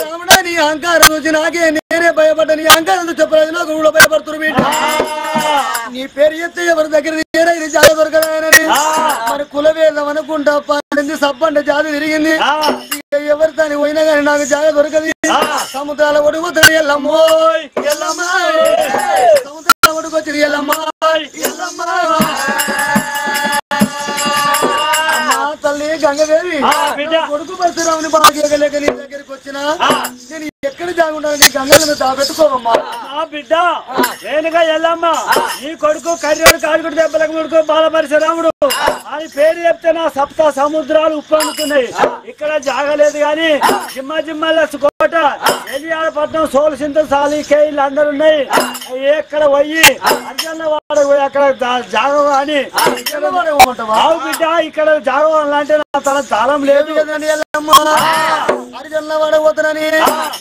రాముడా నీ అహంకారం చూసి నాకే నేనే భయపడ్డా నీ అహంకారం చెప్పలేదు నాకు కూడా భయపడుతున్నారు బిడ్డ నీ పేరు చెప్తే ఎవరి దగ్గర ఇది జాగ దొరకదు ఆయనని మరి కులవేదం అనుకుంటా పండింది సబ్బంటే జాతి తిరిగింది ఎవరి దాని పోయినా కానీ నాకు జాగ దొరకదు సముద్రాల ఒడుగుతుంది ఎల్లమ్మో ఎల్లమ్మ సముద్రాల ఒడుకొచ్చింది ఎల్లమ్మ ఎల్లమ్మ తల్లి గంగదేవి కొడుకు పరశురాముని భాగ్యలేక నీ దగ్గరికి వచ్చినా నేను ఎక్కడ జాగుంటాను నీ గంగలను దాపెట్టుకోవమ్మా బిడ్డ నేనుగా ఎల్లమ్మ నీ కొడుకు కర్యాడు కాడుకుడు దెబ్బలకు కొడుకు బాల పరశురాముడు అని పేరు చెప్తే నా సప్త సముద్రాలు ఉప్పొందుతున్నాయి ఇక్కడ జాగలేదు గాని జిమ్మల కోట ఎలియాడపట్నం సోలసింత సాలి కేయిలు అందరు ఉన్నాయి ఎక్కడ పోయి అర్జన్న వాడ పోయి అక్కడ జాగ అని బిడ్డ ఇక్కడ జాగ అంటే నా తన తాళం లేదు అర్జన్న వాడ పోతానని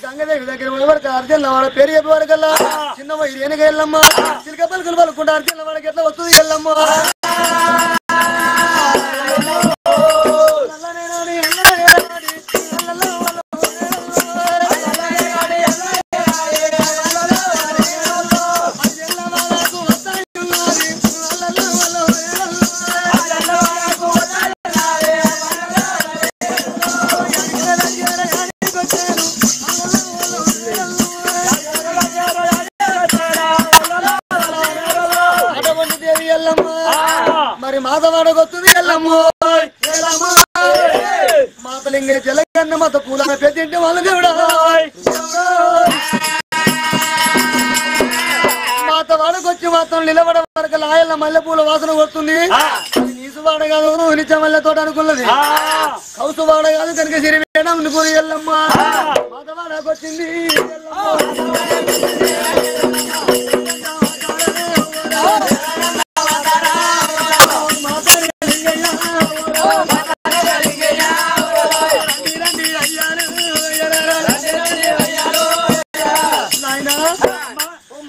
గంగదేవి దగ్గర పోయేవారు అర్జన్న వాడ పేరు చెప్పేవారు కల్లా చిన్న ఇది వెనక వెళ్ళమ్మా చిలక పలుకులు పలుకుంటా అర్జన్న వాడికి ఎట్లా వస్తుంది వెళ్ళమ్మా మరి మాతవాడకొస్తుంది ఎల్లమ్మో మాతలింగ జలగన్న మత పూల పెద్దింటి వాళ్ళు దేవుడా మాతవాడకొచ్చి మాత్రం నిలబడ వరకు లాయల్ల మల్లెపూల వాసన వస్తుంది నీసువాడ కాదు నిత్యమల్లె తోట అనుకున్నది కౌసువాడ కాదు కనుక సిరివేణ అనుకుని ఎల్లమ్మ మాతవాడకొచ్చింది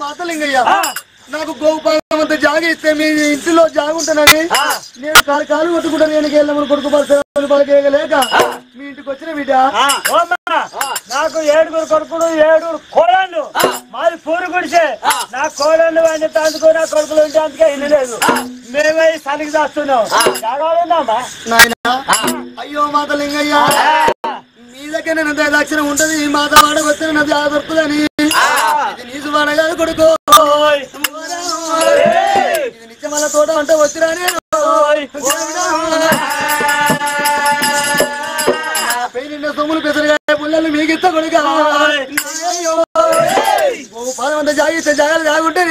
మాతలింగయ్య నాకు గోపాలమంత జాగ ఇస్తే మీ ఇంటిలో జాగుంటానని నేను కాలు కొట్టుకుంటా నేను వెళ్ళమని కొడుకు పలకేయలేక మీ ఇంటికి వచ్చిన బిడ్డ నాకు 7 కొడుకులు 7 కోడళ్ళు మాది పూరు గుడిసే నా కోడళ్ళు అని అందుకో నా కొడుకులు ఉంటే అందుకే ఇల్లు మేమే సలిగి చేస్తున్నాం జాగాలేదామా నాయన అయ్యో మాతలింగయ్య మీ దగ్గర నేను దక్షిణ ఉంటది మాత వాడకు వస్తే నా జాగ దొరుకుతుందని ఇది నీసు వాడగాదు కొడుకో ఇది నిత్యమల్ల తోట అంటే వచ్చిరా నేను పెయిన సొమ్ములు పెసరగాయ పుల్లలు మీకిస్తా కొడుక పాదమంతా జాగిస్తే జాగాలు జాగుంటే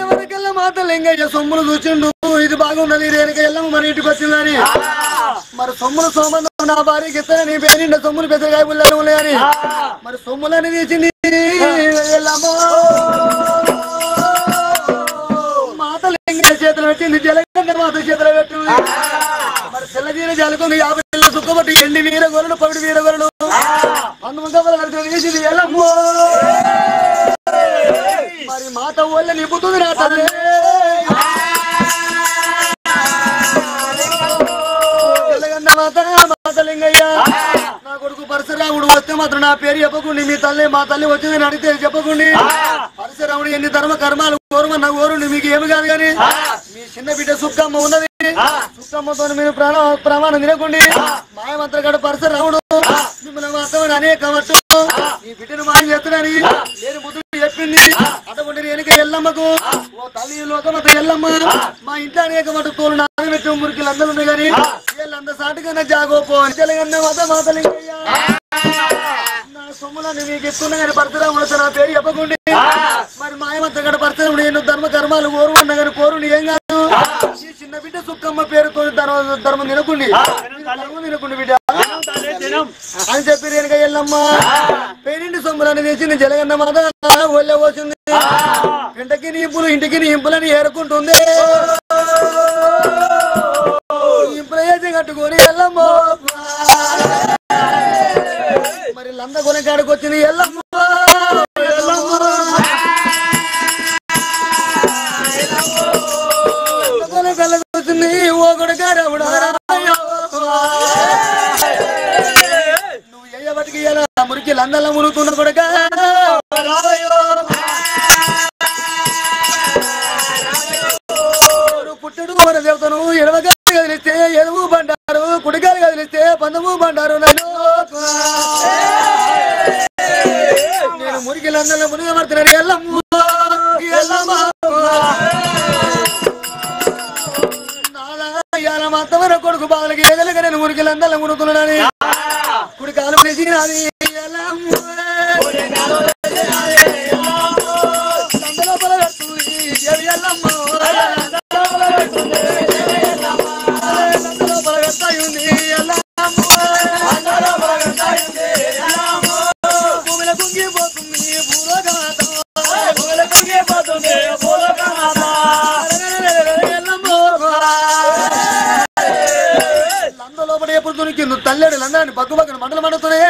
వరకల్లా మాత లింగయ్య సొమ్ములు చూసిండు ఇది బాగున్నది రేణుక వెళ్ళము మన ఇంటికి వచ్చిందని మరి సొమ్ములు సోమందం నా భార్యకి ఇస్తానే నీ పేరు సొమ్ములు పెద్దగాయ పుల్లలు ఉన్నాయని మరి సొమ్ములని తీసింది మాత లింగయ్య చేతులు పెట్టింది జలగండ మాత చేతులు పెట్టింది మరి తెల్లదీన జలుకొని 50 సుక్కబట్టి ఎండి వీరగొరలు పవిడి వీరగొరలు అందుముఖ తీసింది ఎల్లమ్మో మరి మాత వల్ల నింపుతుంది నా తల్లి మాతలింగయ్య నా కొడుకు పరశురాముడు వస్తే మాత్రం నా పేరు చెప్పకుండా మీ తల్లి మా తల్లి వచ్చిందని అడిగితే చెప్పకుండా పరశురాముడు ఎన్ని ధర్మ కర్మాలు కోరమన్న కోరుండి మీకు ఏమి కాదు కానీ మీ చిన్న బిడ్డ సుక్కమ్మ ఉన్నది సుక్కమ్మతో మీరు ప్రమాణం తినకండి మాయమంత్రగాడు పరశురాముడు మిమ్మల్ని మాత్రం అనేక మట్టు ఈ బిడ్డను మాయం చేస్తున్నాని నేను ముద్దు చెప్పింది అటువంటి వెనుక ఎల్లమ్మకు ఓ తల్లి లోకమత ఎల్లమ్మ మా ఇంట్లో అనేక మట్టు తోలు నానబెట్టి మురికి అందరూ ఉన్నాయి కానీ వీళ్ళంత సాటుగా జాగోపో తెలంగాణ మాతలింగయ్య నా సొమ్ములని మీకు ఇస్తున్నా కానీ పరశురాముడు నా పేరు చెప్పకుండా మరి మాయమంత్రగాడు పరశురాముడు ఎన్నో ధర్మ కర్మాలు కోరు అన్న కానీ కోరుని ఏం కాదు ఈ చిన్న బిడ్డ సుక్కమ్మ పేరుతో ధర్మం తినకుండి తినకుండి బిడ్డ అని చెప్పి రేణుక ఎల్లమ్మ పేరింటి సొమ్ములని తెచ్చింది జలగన్న మాత ఒళ్ళే పోసింది ఇంటికి నింపులు ఇంటికి నింపులని ఏరుకుంటుంది ఇంపులు వేసి కట్టుకొని ఎల్లమ్మ మరి లంద కొనకాడికి వచ్చింది ఎల్లమ్మ వచ్చింది ఓ కొడుకారవుడా నువ్వు ఎయ్యబటికి మురికి లందల మునుగుతున్న కొడుక పుట్టడు మన దేవతను ఎడవగా కదిలిస్తే ఎదువు బండారు కుడికాలు కదిలిస్తే పందము బండారు నన్ను నేను మురికి లందల మునిగబడుతున్నాను ఎల్లమ్మ ఎల్లమ్మ మాత్రమే కొడుకు బాలకి ఎగలగా నేను మురికి లందల మునుగుతున్నానని కుడి కాలు వేసినది కింద తల్లేడు లందాన్ని పక్కు పక్కన మంటలు మండుతున్నాయి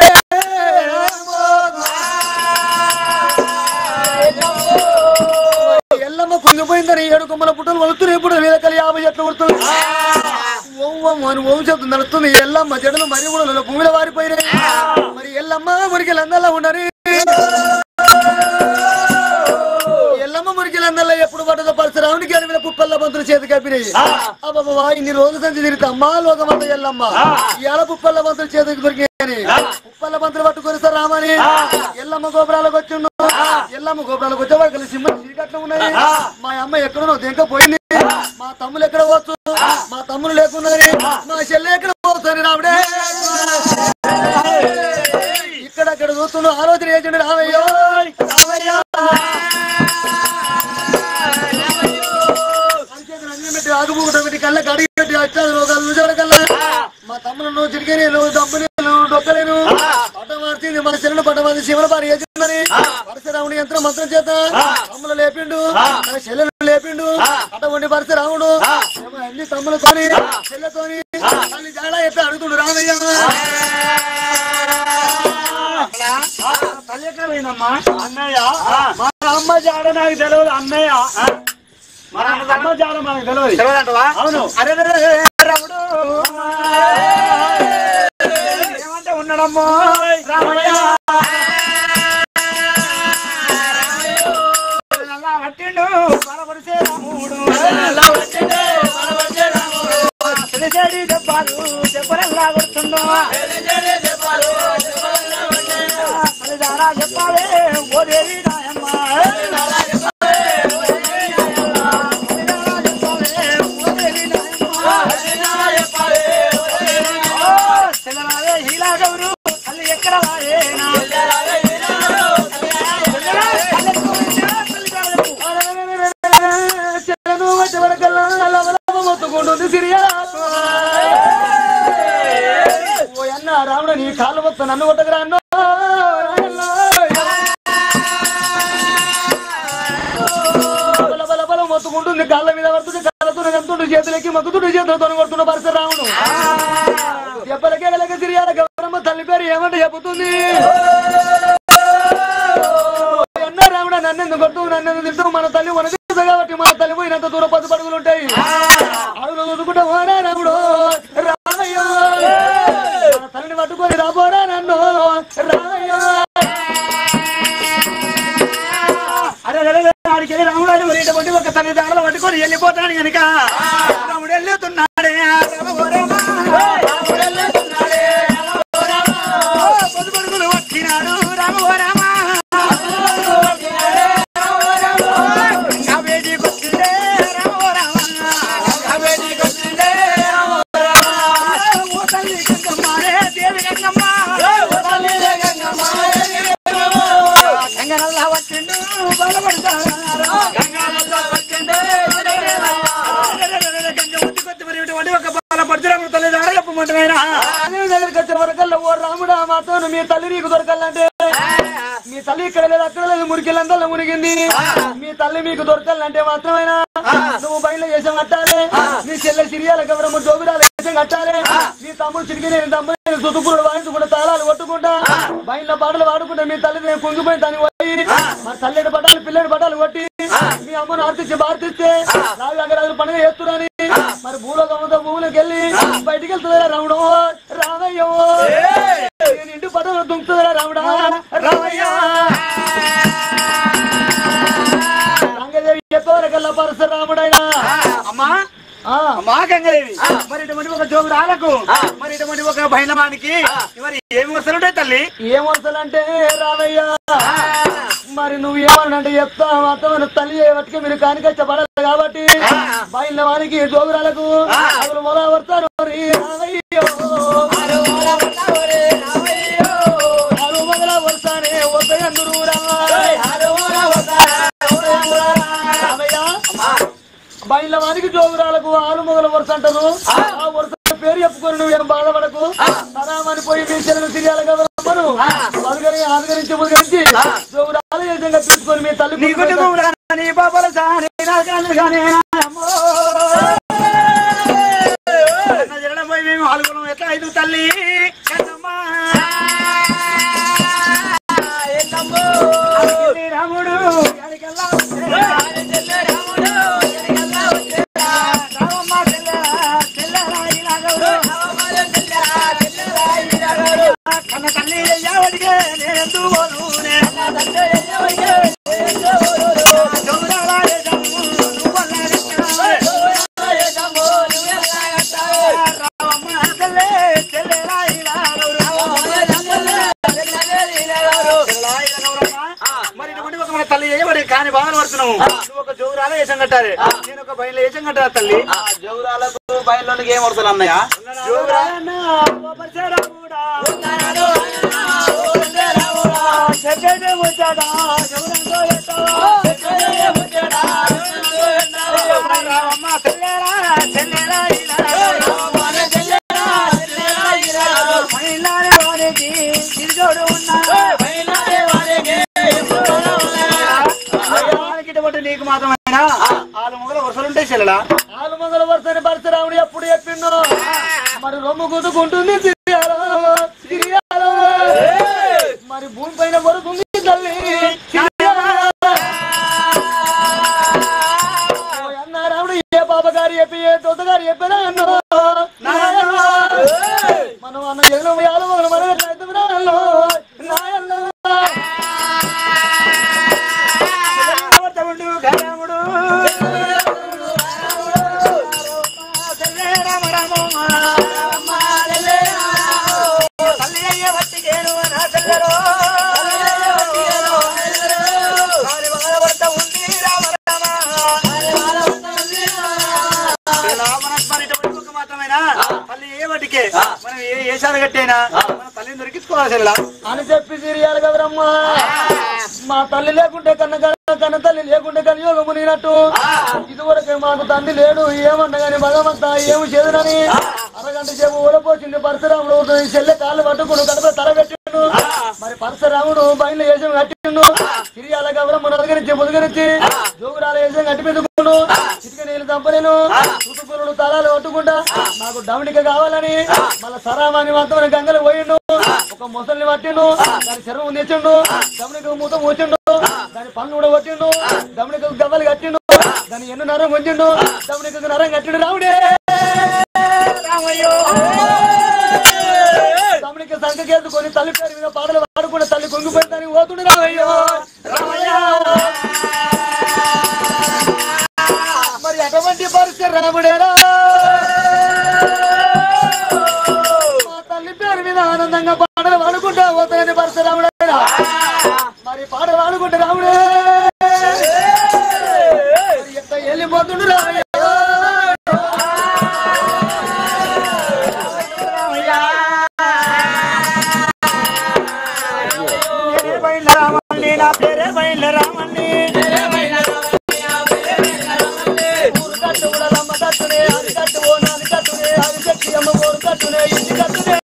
ఎల్లమ్మ కుంగిపోయిందని 7 కొమ్మల పుట్టలు వలుతున్నాయి ఇప్పుడు వేదకలి 50 చెట్లు కొడుతుంది అని ఓం చెప్తుంది నడుస్తుంది ఎల్లమ్మ చెడులు మరి కూడా భూమిలో వారిపోయినాయి మరి ఎల్లమ్మ మురికి లందల్లా ఉండని ఎల్లమ్మ మురికి లందల్లా ఎప్పుడు పడ్డదో పరశురామునికి ఎనిమిది పుప్పల్ల బంతులు చేతి కప్పినాయి అబ్బా ఇన్ని రోజుల సంచి తిరిగితే అమ్మా లోకమంత ఎల్లమ్మ ఇవాళ పుప్పల్ల బంతులు చేతికి దొరికాయని పుప్పల్ల బంతులు పట్టుకొని సార్ రామని ఎల్లమ్మ గోపురాలకు వచ్చిండు ఎల్లమ్మ గోపురాలకు వచ్చే వాళ్ళు సింహ చీకట్లు ఉన్నాయి మా అమ్మ ఎక్కడనో దేంక పోయింది మా తమ్ములు ఎక్కడ పోవచ్చు మా తమ్ములు లేకున్నది మా చెల్లె ఎక్కడ పోతుంది రాముడే ఇక్కడక్కడ చూస్తున్నాడు ఆలోచన చేసిండు రామయ్యో ఆగుబూటి కళ్ళ కడిగి పెట్టి అష్టాది రోగాలు చూసాడు కల్లా మా తమ్ములను చిరికేనే దమ్ముని డొక్కలేను పట్ట మార్చింది మన చెల్లెలు పట్ట మార్చి శివల పారి వేసిందని పరశురాముడి యంత్రం మంత్రం చేత తమ్ములు లేపిండు మన చెల్లెలు లేపిండు అట వండి పరశురాముడు అన్ని తమ్ములతోని చెల్లెతోని తల్లి జాడా ఎట్లా అడుగుతుడు రామయ్య తల్లి ఎక్కడ పోయిందమ్మా అన్నయ్య మా అమ్మ జాడ నాకు తెలియదు అన్నయ్య మన అమ్మ జాడ మనకు తెలియదు అవును అరే రాముడు ఏమంటే ఉన్నాడమ్మో రామయ్య పట్టిండు బలపడిసే రాముడు తెలిసేది దెబ్బలు దెబ్బలల్లా కొడుతుండో జాడా చెప్పాలే ఓ దేవి నాయమ్మ హీలాగౌరు తల్లి ఎక్కడ మొత్తుకుంటుంది సిరియా ఓ అన్న రాముడు నీ కాళ్ళు మొత్తం నన్ను కొట్టగరా అన్నో బల మొత్తుకుంటుంది కాళ్ళ మీద పడుతుంది కాళ్ళతో కలుతుండే చేతులకి మొత్తుతుండే చేతులతో కొడుతున్న పరశురాముడు ఎప్పటికేగలక సిరియాల గౌరమ్మ తల్లి పేరు ఏమంటే చెబుతుంది అన్న రాముడు నన్నెందుకు కొట్టు నన్నెందుకు తింటావు మన తల్లి మనకు కాబట్టి మన తల్లి పోయినంత దూరం 10 పడుగులు ఉంటాయి అడుగులు చూసుకుంటా పోరా రాముడు రామయ్య మన తల్లిని పట్టుకొని రాబోరా నన్ను రామయ్య అరే ఆడికి రాముడు అని ఒక తల్లి దారిలో పట్టుకొని వెళ్ళిపోతాడు కనుక రాముడు వెళ్ళుతున్నాడే పడుగులు వచ్చినాడు రామ రామ పరశురాముడు తల్లి దాడ చెప్పమంటున్నాయినా దగ్గరికి వచ్చిన వరకల్లా ఓ రాముడా మాతో మీ తల్లి నీకు దొరకాలంటే మీ తల్లి ఇక్కడ లేదు అక్కడ లేదు మురికిలందల్లా మునిగింది మీ తల్లి మీకు దొరకాలంటే మాత్రమేనా నువ్వు బయలు వేషం కట్టాలి నీ చెల్లె సిరియాల గౌరమ్మ జోగురాల వేషం కట్టాలి నీ తమ్ముడు చిరిగి నేను తమ్ముడు సుతుకుడు వాయించుకుంటా తాళాలు కొట్టుకుంటా బయట పాటలు పాడుకుంటా మీ తల్లి నేను కుంగిపోయి దాన్ని పోయి మరి తల్లిడి పటాలు పిల్లడి పటాలు కొట్టి మీ అమ్మను ఆర్తించి భారతిస్తే రాజు అగరాజులు పండుగ చేస్తున్నారని మరి భూలోకంతో భూములకు వెళ్ళి బయటికి వెళ్తుందా రాముడు రామయ్యో నేను ఇంటి పటం దుంకుతుందా రాముడా రామయ్య రంగదేవి ఎత్తోరకల్లా పరశురాముడైనా అమ్మా మా గంగదేవి మరి ఇటువంటి ఒక జోగురాలకు మరి ఇటువంటి ఒక బైలమానికి మరి ఏమి వస్తాలుంటాయి తల్లి ఏం వస్తాలంటే రామయ్య మరి నువ్వు ఏమన్నంటే చెప్తా మాత్రం తల్లి బతికి మీరు కానికచ్చబడాలి కాబట్టి బయలువానికి జోగురాలకు అసలు మొదలు పడతారు మొదల వస్తానే వద్దరు బయలువానికి జోగురాలకు ఆలు మొదల వరుస అంటారు ఆ వరుస పేరు చెప్పుకొని నువ్వు ఏం బాధపడకు సరామని పోయి మీ చెల్లెలు తిరియాలి కదా ఆదరించి ముదరించి జోగురాలు ఏజంగా తీసుకొని మీ తల్లి పోయి మేము ఆలుగురం ఎట్లా ఐదు తల్లి రాముడు కన్న తల్లి ఎవడిగే నేను తల్లి చేయబడి కాని బాధలు పడుతున్నావు నువ్వు ఒక జోగురాల వేషం కట్టాలి నేను ఒక బయలు వేషం కట్టాలి తల్లి జోగురాలకు బయలుకి ఏం పడుతుంది అన్నయ్య నీకు మాత్రమైనా ఆలు మొగల వరుసలుంటాయి చెల్లెలా ఆలు మొగల వరుసని పరశురాముడు ఎప్పుడు చెప్పిండు మరి రొమ్ము గుద్దుకుంటుంది మరి భూమి పైన వరుతుంది తల్లి అన్న రాముడు ఏ బాబా గారు చెప్పి ఏ దొద్ద గారు చెప్పినా అన్నా మనం అన్న జగన్ ఆలు మొగలు మన మనం ఏ వేషాలు కట్టేనా మన తల్లిని దొరికించుకోవాలి అని చెప్పి సిరియాలి కదరమ్మా మా తల్లి లేకుంటే కన్న తల్లి లేకుంటే కనియోగము నేనట్టు ఇదివరకే మాకు తండ్రి లేడు ఏమన్నా గాని భగవంతా ఏమి చేదునని అరగంట సేపు ఊడపోచింది పరశురాముడు చెల్లె కాళ్ళు పట్టుకుని కడప తల పెట్టిండు మరి పరశురాముడు బయలు వేషం కట్టిండు సిరియాల గౌరమ్మను ముదగరించి జోగురాల వేషం కట్టి పెట్టుకున్నాడు చిటిక నీళ్ళు దంపలేను ఋతుకులు తలాలు పట్టుకుంటా నాకు డౌనిక కావాలని మళ్ళా సరామాని మాత్రం గంగలు పోయిండు ఒక ముసలిని పట్టిండు దాని చెరువు తెచ్చిండు దమనిక మూత మూచిండు దాని పన్ను కూడా కొట్టిండు దమనిక గవ్వలు కట్టిండు దాని ఎన్ను నరం కొంచిండు దమనిక నరం కట్టిండు రాముడే దమనిక సంఖ్యకేసుకొని తల్లి పేరు మీద పాటలు పాడుకుంటే తల్లి కొంగిపోయి దానికి పోతుండే రామయ్యో మరి అటువంటి పరిస్థితి రాముడేరా మా తల్లి పేరు మీద ఆనందంగా పాటలు పాడుకుంటా పోతాయని పరశురాముడేరా మరి పాటలు పాడుకుంటే రాముడే ఎంత వెళ్ళిపోతుండు రామయ్య రామల్ని నా పేరే బయలు రామల్ని ఊరు కట్టు కూడా రమ్మ కట్టునే అది కట్టు ఓ నాది కట్టునే అది అమ్మ కోరు కట్టునే ఇంటి కట్టునే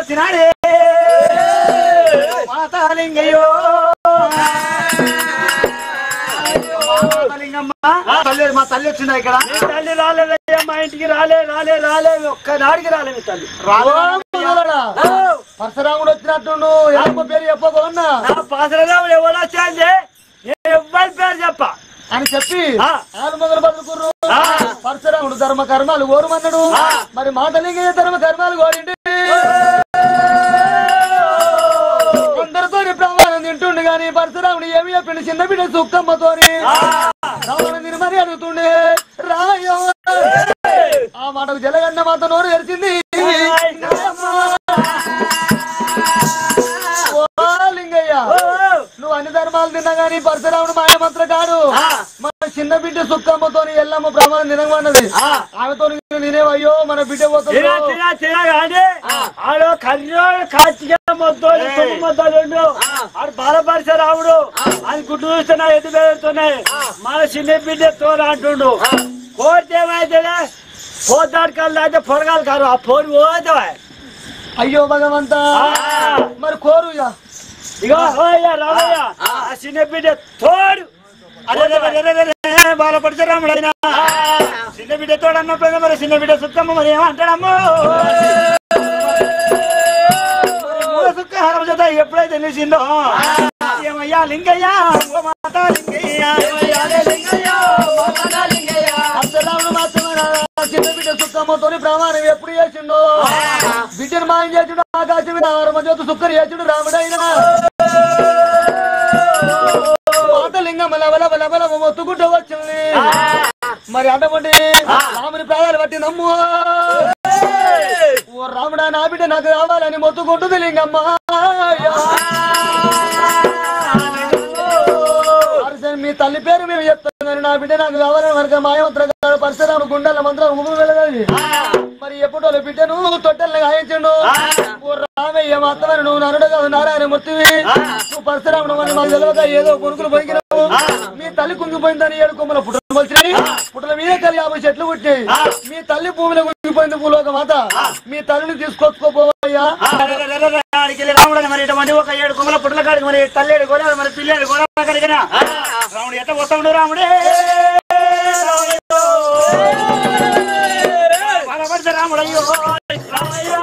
వచ్చినాడే మాతాలింగయ్యో మా తల్లి వచ్చిందా ఇక్కడ తల్లి రాలేదయ్యా మా ఇంటికి రాలే ఒక్కనాడికి రాలే మీ తల్లి పరశురాముడు వచ్చినట్టు ఎవరి పేరు చెప్పకుండా పరశురాముడు ఎవరు వచ్చాండి ఎవరి పేరు చెప్ప అని చెప్పి ఆరు మొదలు బతుకుర్రు పరశురాముడు ధర్మ కర్మాలు కోరుమన్నాడు మరి మాతలింగయ్య ధర్మ కర్మాలు కోరిండి అందరితోని ప్రమాణం తింటుండు గాని పరశురాముడు ఏమి చెప్పిండు చిన్న బిడ్డ సుక్కమ్మతోని రావణ మరి అడుగుతుండే రాయో ఆ మాటకు జలగన్న మాత నోరు తెరిచింది లింగయ్య నువ్వు అన్ని ధర్మాలు తిన్నా గాని పరశురాముడు మాయమంత్ర కాడు మన చిన్న బిడ్డ సుక్కమ్మతో ఎల్లమ్మ ప్రమాణం తినమన్నది ఆమెతో నేనేవయ్యో మన బిడ్డ పోతుంది ఆడు బాలపరశురాముడు అది గుడ్డు చూస్తున్నా ఎద్దు పెడుతున్నాయి మన చిన్న బిడ్డ తోడు అంటుండు కోరితే ఏమైతే పోతాడు కళ్ళు అయితే పొరగాలు కాదు ఆ పోరు పోతావా అయ్యో భగవంతా మరి కోరు ఇగో రామయ్య ఆ చిన్న బిడ్డ తోడు బాలపరశురాముడు అయినా చిన్న బిడ్డ తోడు అన్నప్పుడు మరి చిన్న బిడ్డ సుత్తమ్మ మరి ఏమంటాడమ్మో సుఖహారం చేత ఎప్పుడైతే నిలిచిందో ఏమయ్యా లింగయ్యా మాతా లింగయ్యా పరశురాముడు మాత్రమే చిన్న బిడ్డ సుక్కమ్మతోని ప్రమాణం ఎప్పుడు చేసిండో బిడ్డను మాయం చేసిండు ఆకాశం మీద జ్యోతి సుక్కరు చేసిండు రాముడైనా మాతలింగం లబల మొత్తుకుంటూ వచ్చింది మరి అటువంటి రాముని ప్రాణాలు పట్టి నమ్ము ఓ రాముడా నా బిడ్డ నాకు కావాలని మొత్తుకుంటుంది లింగమ్మ మీ తల్లి పేరు మేము చెప్తున్నాను నా బిడ్డ నాకు కావాలని మనకు మాయమంత్ర పరశురాముడు గుండెల మంత్రం ముగ్గురు వెళ్ళదు మరి ఎప్పుడు బిడ్డను తొట్టెల్ని గాయించండు ఓ రామయ్య మాత్రమే నువ్వు నరుడు కాదు నారాయణ మూర్తివి నువ్వు పరశురాముడు మరి మాకు తెలియక ఏదో కొనుక్కులు పోయినావు మీ తల్లి కుంగిపోయిందని 7 కొమ్మల పుట్టలు మొలిచినాయి పుట్టల మీద కలిసి 50 చెట్లు పుట్టాయి మీ తల్లి భూమిలో కుంగిపోయింది భూలోక మాత మీ తల్లిని తీసుకొచ్చుకోపోయా మరి ఇటువంటి ఒక 7 కొమ్మల పుట్టల కాడికి మరి తల్లి కూడా మరి పిల్లలు కూడా కడిగినా రాముడు ఎట్లా పోతాడు రాముడే రాముడు అయ్యో రామయ్య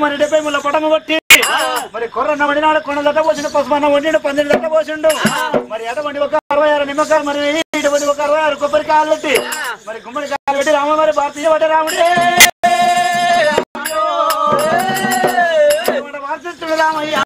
మరి 70 ముళ్ళ పటము కొట్టి మరి కొర్రన్న వండినాడు కొండ దట్ట పోసిండు పసుమన్న వండిడు 12 దట్ట పోసిండు మరి అటువంటి ఒక 66 నిమ్మకాయలు మరి ఇటువంటి ఒక 66 కొబ్బరికాయలు పెట్టి మరి గుమ్మడికాయలు పెట్టి రామ మరి భారతీయ పట్ట రాముడే వార్తిస్తుడు రామయ్య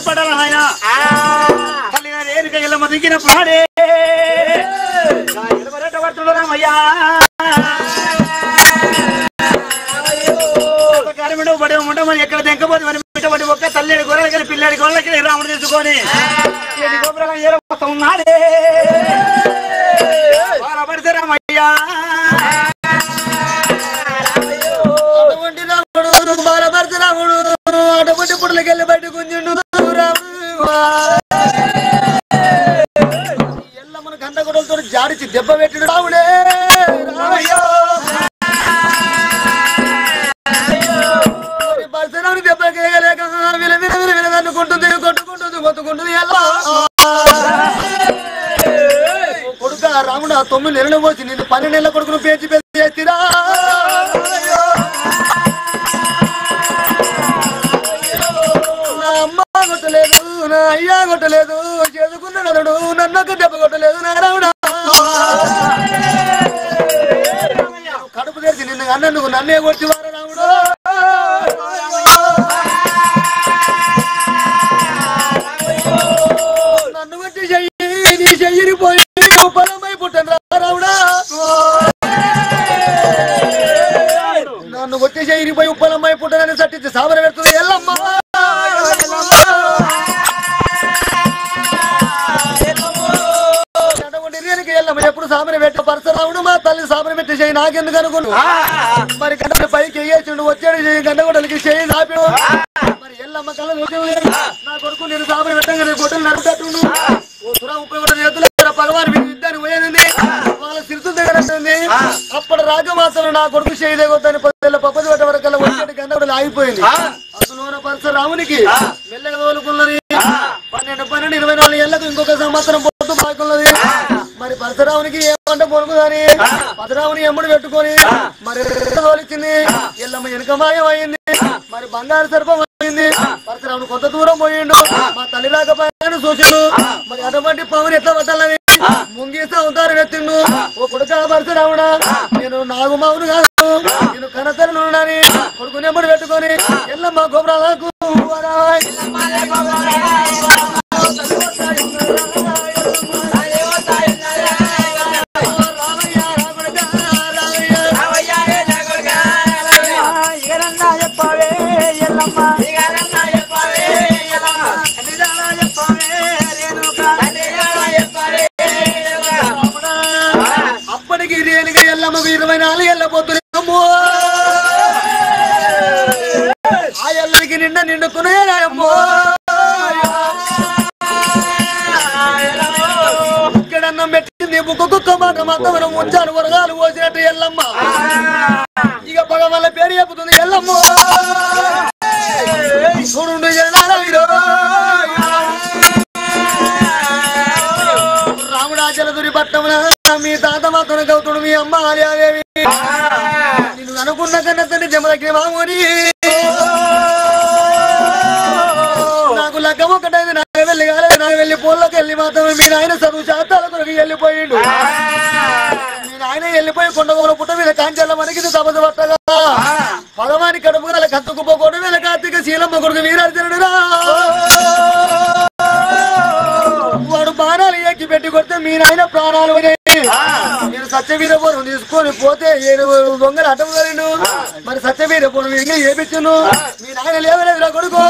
పడాలి ఆయన తల్లిగా రేణుక ఎల్లమ్మ దిగినప్పుడు ఆడే ఎలవరేట పడుతుండ రామయ్యా కార్మిడు పడే ఉండమని ఎక్కడ దెంకపోతే మరి బిడ్డబడి ఒక్క తల్లిడి గొర్రెలకి పిల్లడి గొర్రెలకి రాముడు తీసుకొని గోపురంగా ఏరపోతా ఉన్నాడే పడితే రామయ్యా బాలపరచరాముడు అటువంటి పుట్లకెళ్ళి బయట గుంజుండు ఎల్లమ్మను గంట గుడలతో జాడిచి దెబ్బ పెట్టిడు రాముడే పరశురాముని దెబ్బ కేయలేక విలదన్నుకుంటుంది కొట్టుకుంటుంది కొట్టుకుంటుంది ఎలా కొడుక రాముడు 9 నెలలు పోసి నిన్ను 12 నెలల కొడుకును పేచి పెళ్లి చేసిరా నా అమ్మ కొట్టలేదు నా అయ్యా కొట్టలేదు చేసుకున్న నలుడు నన్నొక్క దెబ్బ కొట్టలేదు నా రాముడా కడుపు తెరిచి నిన్ను అన్న నువ్వు నన్నే కొట్టివారు రాముడు నన్ను కొట్టి చెయ్యి నీ చెయ్యిని పోయి పొలమై పుట్టను రాముడా నన్ను కొట్టి చెయ్యిని పోయి ఉప్పలమై పుట్టనని సట్టించి సాబర పెడుతుంది ఎల్లమ్మ ఎల్లమ్మ ఎప్పుడు సాబర పెట్ట పరశురాముడు మా తల్లి సాబర పెట్టి చెయ్యి నాకెందుకు అనుకున్నావు మరి గంటల పైకి వేసిండు వచ్చాడు చెయ్యి గంటగొడలకి చెయ్యి నాపిడు మరి ఎల్లమ్మ కళ్ళ నా కొడుకు నేను సాబర పెట్టగానే గొడ్డలు నడుపుతట్టుండు చేతులు భగవాన్ యుద్ధానికి పోయేది వాళ్ళ సిరుసు దగ్గరంటుంది అప్పుడు రాజమాతలు నా కొడుకు చేయలేకొద్దని 10 ఏళ్ళ పప్పది పట్ట వరకల్లా వచ్చేటి గంటగొడలు ఆగిపోయింది అసలు పరశురామునికి మెల్లగా తోలుకున్నది 12, 24 ఏళ్లకు ఇంకొక సంవత్సరం పొద్దు బాగున్నది మరి పరశురామునికి ఏమంటే పొడుకుదని పరశురాముని ఎమ్మడి పెట్టుకొని మరి తోలిచ్చింది ఎల్లమ్మ వెనుక మాయం అయింది మరి బంగారు సర్పం అయింది పరశురాముడు కొంత దూరం పోయిండు మా తల్లి రాకపోయాను చూసిండు మరి అటువంటి పవన్ ఎట్లా పట్టాలని ముంగీసా ఉంటారు వెత్తిండు ఓ కొడుక పరశురాముడా నేను నాగుమావును కాదు నేను కనతలను కొడుకు నెమ్మడి పెట్టుకొని ఎల్లమ్మ గోపురాలకు అప్పటికి రేణుగా ఎల్లమ్మకు 24 ఏళ్ళ పొద్దులేమో ఆ ఎల్లరికి నిండుకున్నాయమ్మో ఇక్కడన్నం పెట్టింది కుక్క మాట మాత్రం మనం ఉంచాను వరగాలు పోసినట్టు ఎల్లమ్మ ఇక భగవాళ్ళ పేరు చెప్పుతుంది ఎల్లమ్మ చూడు రాముడాచలదురి పట్టమున మీ తాత మాత్రం గౌతుడు మీ అమ్మ ఆర్యాదేవి నిన్ను అనుకున్న కన్నా తండ్రి జమదగ్ని మామూని నాకు లగ్గం ఒకటైంది నాకు వెళ్ళి కాలేదు నాకు వెళ్ళి పొల్లోకి వెళ్ళి మాత్రమే మీ నాయన చదువు శాతాల కొరకు వెళ్ళిపోయిండు మీ నాయన వెళ్ళిపోయి కొండగోల పుట్ట మీద కాంచెల్ల మనకి తపసు పట్టగా భగవాని కడుపు గల కత్తుకుపోకోడు వీళ్ళ కార్తీక శీలమ్మ కొడుకు వీరార్జనుడురా వాడు బాణాలు ఎక్కి పెట్టి కొడితే మీ నాయన ప్రాణాలు నేను సత్యవీరపురం తీసుకొని పోతే 7 దొంగలు అటం కలిండు మరి సత్యవీరపురం ఇంగ్లీ చేపించును మీ నాయన లేవలేదురా కొడుకు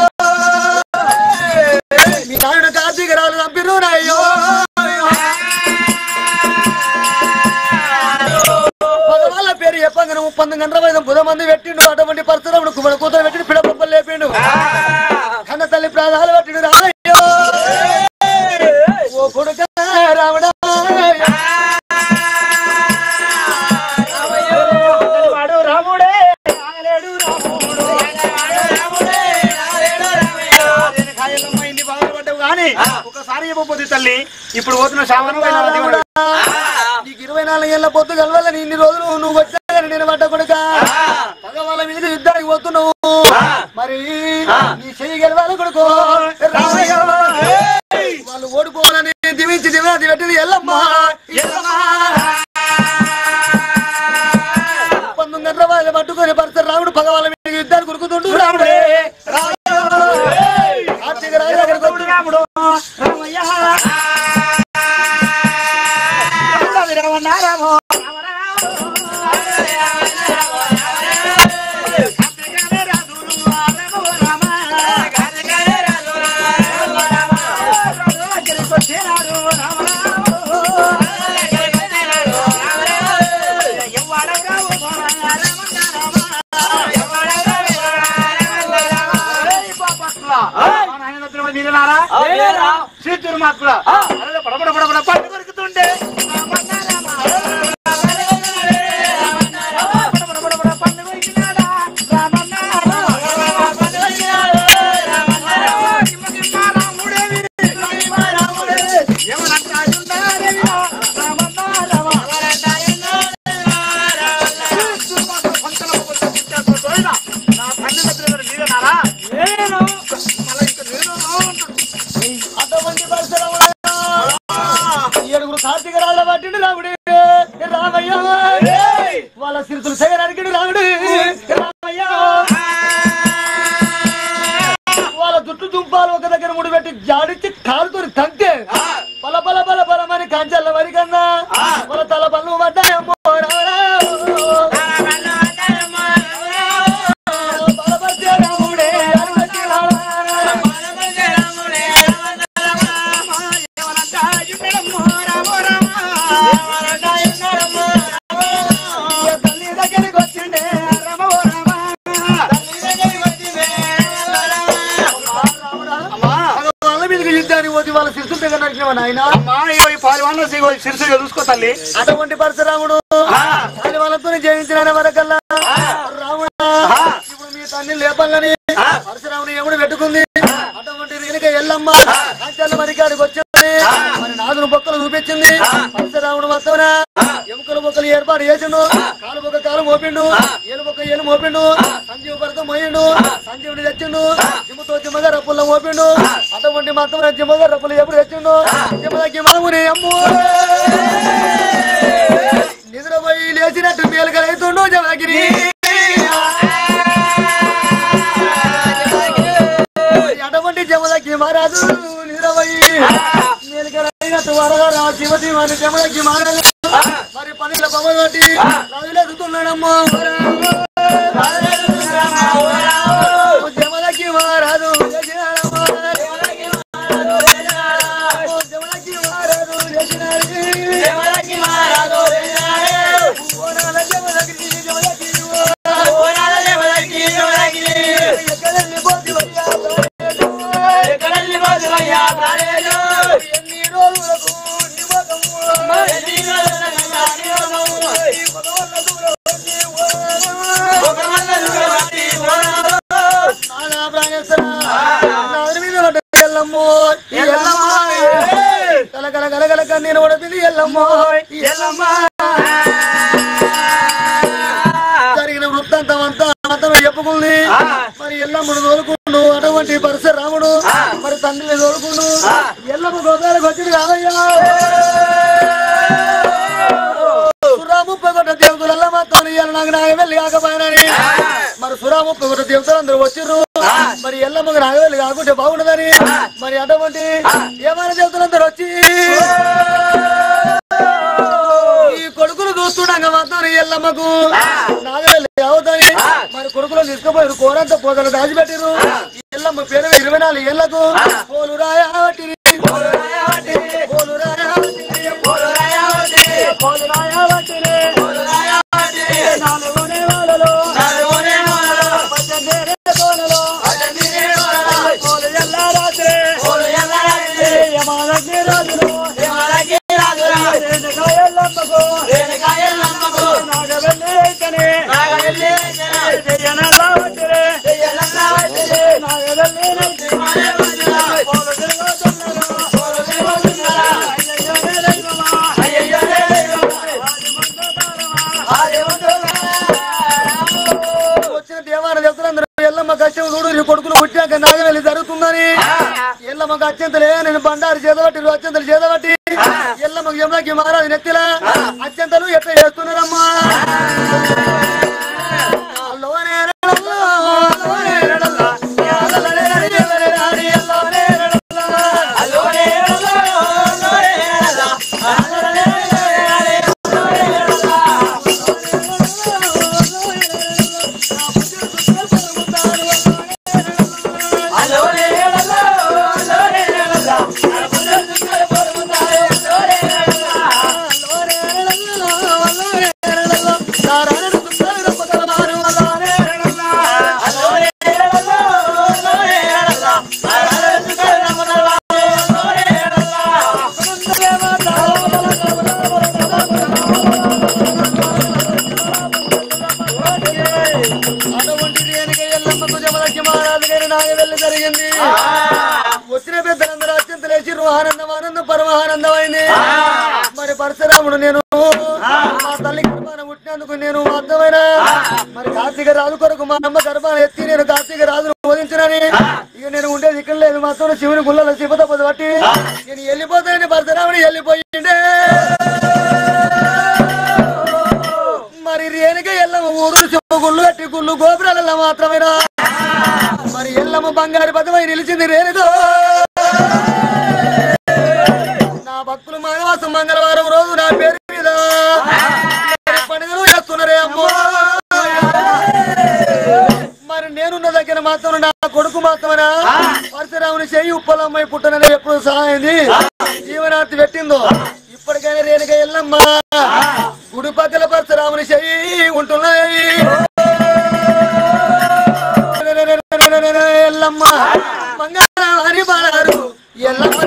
మీ నాయన కార్తీక రాలు చంపిరు అయ్యో వాళ్ళ పేరు చెప్పంగా 30 గంటల వైద్యం 10 మంది పెట్టిండు అటువంటి పరశురాముడు కుమ్మడి కూతురు పెట్టిండు పిడపప్పలు లేపిండు కన్న తల్లి ప్రాణాలు పెట్టిండు రామయ్యో ఓ కొడుక రాముడా వాడు రాముడే ఆగలేడు రాముడు బాధపడ్డావు కానీ ఒకసారి చెప్పబోతుంది తల్లి ఇప్పుడు పోతున్న శ్రావణం నీకు 24 ఏళ్ళ పొద్దు కలవాల ఇన్ని రోజులు నువ్వు వచ్చా నేను పడ్డ కొడుక భగవాళ్ళ మీద యుద్ధానికి పోతున్నావు మరి నీ చెయ్యి గెలవాలి కొడుకు వాళ్ళు ఓడిపోవాలని దివించి దివాది పెట్టింది ఎల్లమ్మ 19 గంటల వాళ్ళు పట్టుకొని పరశురాముడు భగవాళ్ళ మీద యుద్ధానికి ఉరుకుతుండు రాముడే కార్తీక రాజు దగ్గరకు శ్రీతురు మాత్ర పడబడ పడబడ పట్టు దొరుకుతుండే కార్తీక రాళ్ళ పట్టిండు రాముడు రామయ్య వాళ్ళ సిరుతులు చేయడానికి రాముడు రామయ్య వాళ్ళ జుట్టు దుంపాలు ఒక దగ్గర ముడి పెట్టి జాడించి కాలుతో తంతే బల బల బల బలమని కంచెల్ల వరి కన్నా వాళ్ళ తల పళ్ళు పడ్డాయమ్మో బలపరిచే రాముడే వాళ్ళ సిరుసు దగ్గర నడిచినవా ఆయన సిరిసిగా చూసుకో తల్లి అటువంటి పరశురాముడు వాళ్ళతో జయించిన వరకల్లా రాముడు ఇప్పుడు మీ తల్లి లేపాలని పరశురాముడు ఎముడు పెట్టుకుంది అటువంటి వెనుక ఎల్లమ్మ అంచెల్ల మరికాడికి వచ్చింది మరి నాదును బొక్కలు చూపించింది పరశురాముడు మొత్తం ఎముకలు బొక్కలు ఏర్పాటు చేసిండు కాలు బొక్క కాలు మోపిండు ఏలు బొక్క ఏలు మోపిండు సంజీవ భరతం మోయిండు సంజీవుని తెచ్చిండు జిమ్మతో జిమ్మగా రప్పుల్లో మోపిండు అటువంటి మొత్తం జిమ్మగా రప్పులు ఎప్పుడు తెచ్చిండు జిమ్మకి మాముని అమ్ము నిద్రపోయి లేచినట్టు మేలుకలైతుండు జమగిరి అటువంటి జమలకి మహారాజు నిద్రపోయి మేలుకలైనట్టు వరగా శివశివాని జమలకి మహారాజు మరి పనుల బొమ్మలు బట్టి రాజులు ఎదుగుతున్నాడమ్మో జమలకి మహారాజు కలకల కన్నీరు పడుతుంది ఎల్లమ్మో ఎల్లమ్మ జరిగిన వృత్తాంతం అంతా చెప్పుకుంది మరి ఎల్లమ్మను తోలుకుండు అటువంటి పరశురాముడు మరి తండ్రిని తోలుకుండు ఎల్లమ్మ గోదాలకు వచ్చింది కాదయ్యా సురాముప్పై కొట్ట దేవతల మాత్రం నాకు నాగవెల్లి కాకపోయినని మరి సురాముప్పై కొట్ట దేవతలు అందరూ వచ్చిర్రు మరి ఎల్లమ్మకు నాగవెల్లి కాకుంటే బాగుండదని మరి అటువంటి ఏమైనా దేవతలందరూ వచ్చి ఈ కొడుకులు చూస్తుండగా మాత్రం ఎల్లమ్మకు నాగవెల్లి అవుతాయి మరి కొడుకులు తీసుకుపోయారు కోరంతా పోతలు దాచిపెట్టిరు ఎల్లమ్మ పేరు 24 ఏళ్లకు పోలు రాయవటి కొడుకులు పుట్టాక నాగవెల్లి జరుగుతుందని ఎల్లమ్మకు అత్యంతలే నేను బండారు చేదబట్టి అత్యంతలు చేదబట్టి ఎల్లమ్మకు యమునకి మహారాజు నెత్తిలా అత్యంతలు ఎట్లా చేస్తున్నారమ్మా జరిగింది. వచ్చిన పెద్దలందరూ అత్యంత లేచిర్రు. ఆనందం ఆనందం పరమానందమైంది. మరి పరశురాముడు నేను మా తల్లి గర్భాన పుట్టినందుకు నేను అర్థమైన మరి కార్తీక రాజు కొరకు మా అమ్మ గర్భాన ఎత్తి నేను కార్తీక రాజును బోధించినని ఇక నేను ఉండేది ఇక్కడ లేదు. మాతో శివుని గుళ్ళలో శివత పొద్దు బట్టి నేను వెళ్ళిపోతానని పరశురాముడు వెళ్ళిపోయిండే. మరి రేణుక ఎల్లమ్మ ఊరు శివ గుళ్ళు కట్టి గుళ్ళు గోపురాలలో మాత్రమేనా మరి ఎల్లమ్మ బంగారు పదమై నిలిచింది రేణుకో. నా భక్తులు మాఘమాసం మంగళవారం రోజు నా పేరు మీద పండుగలు చేస్తున్నారే అమ్మో. మరి నేనున్న దగ్గర మాత్రం నా కొడుకు మాత్రమేనా పరశురాముని చెయ్యి ఉప్పలమ్మాయి పుట్టనని ఎప్పుడు సహాయింది జీవనార్థి పెట్టిందో ఇప్పటికైనా రేణుక ఎల్లమ్మ గుడి పక్కల పరశురాముని చెయ్యి ఉంటున్నాయి. ఎల్లమ్మ బంగారు బారు ఎల్లమ్మ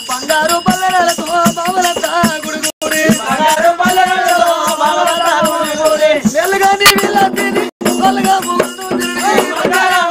బంగారు పల్లెలతో బావలతా గుడిగూడి మెల్లగా నీ వీళ్ళ తిని వాళ్ళగా బంగారం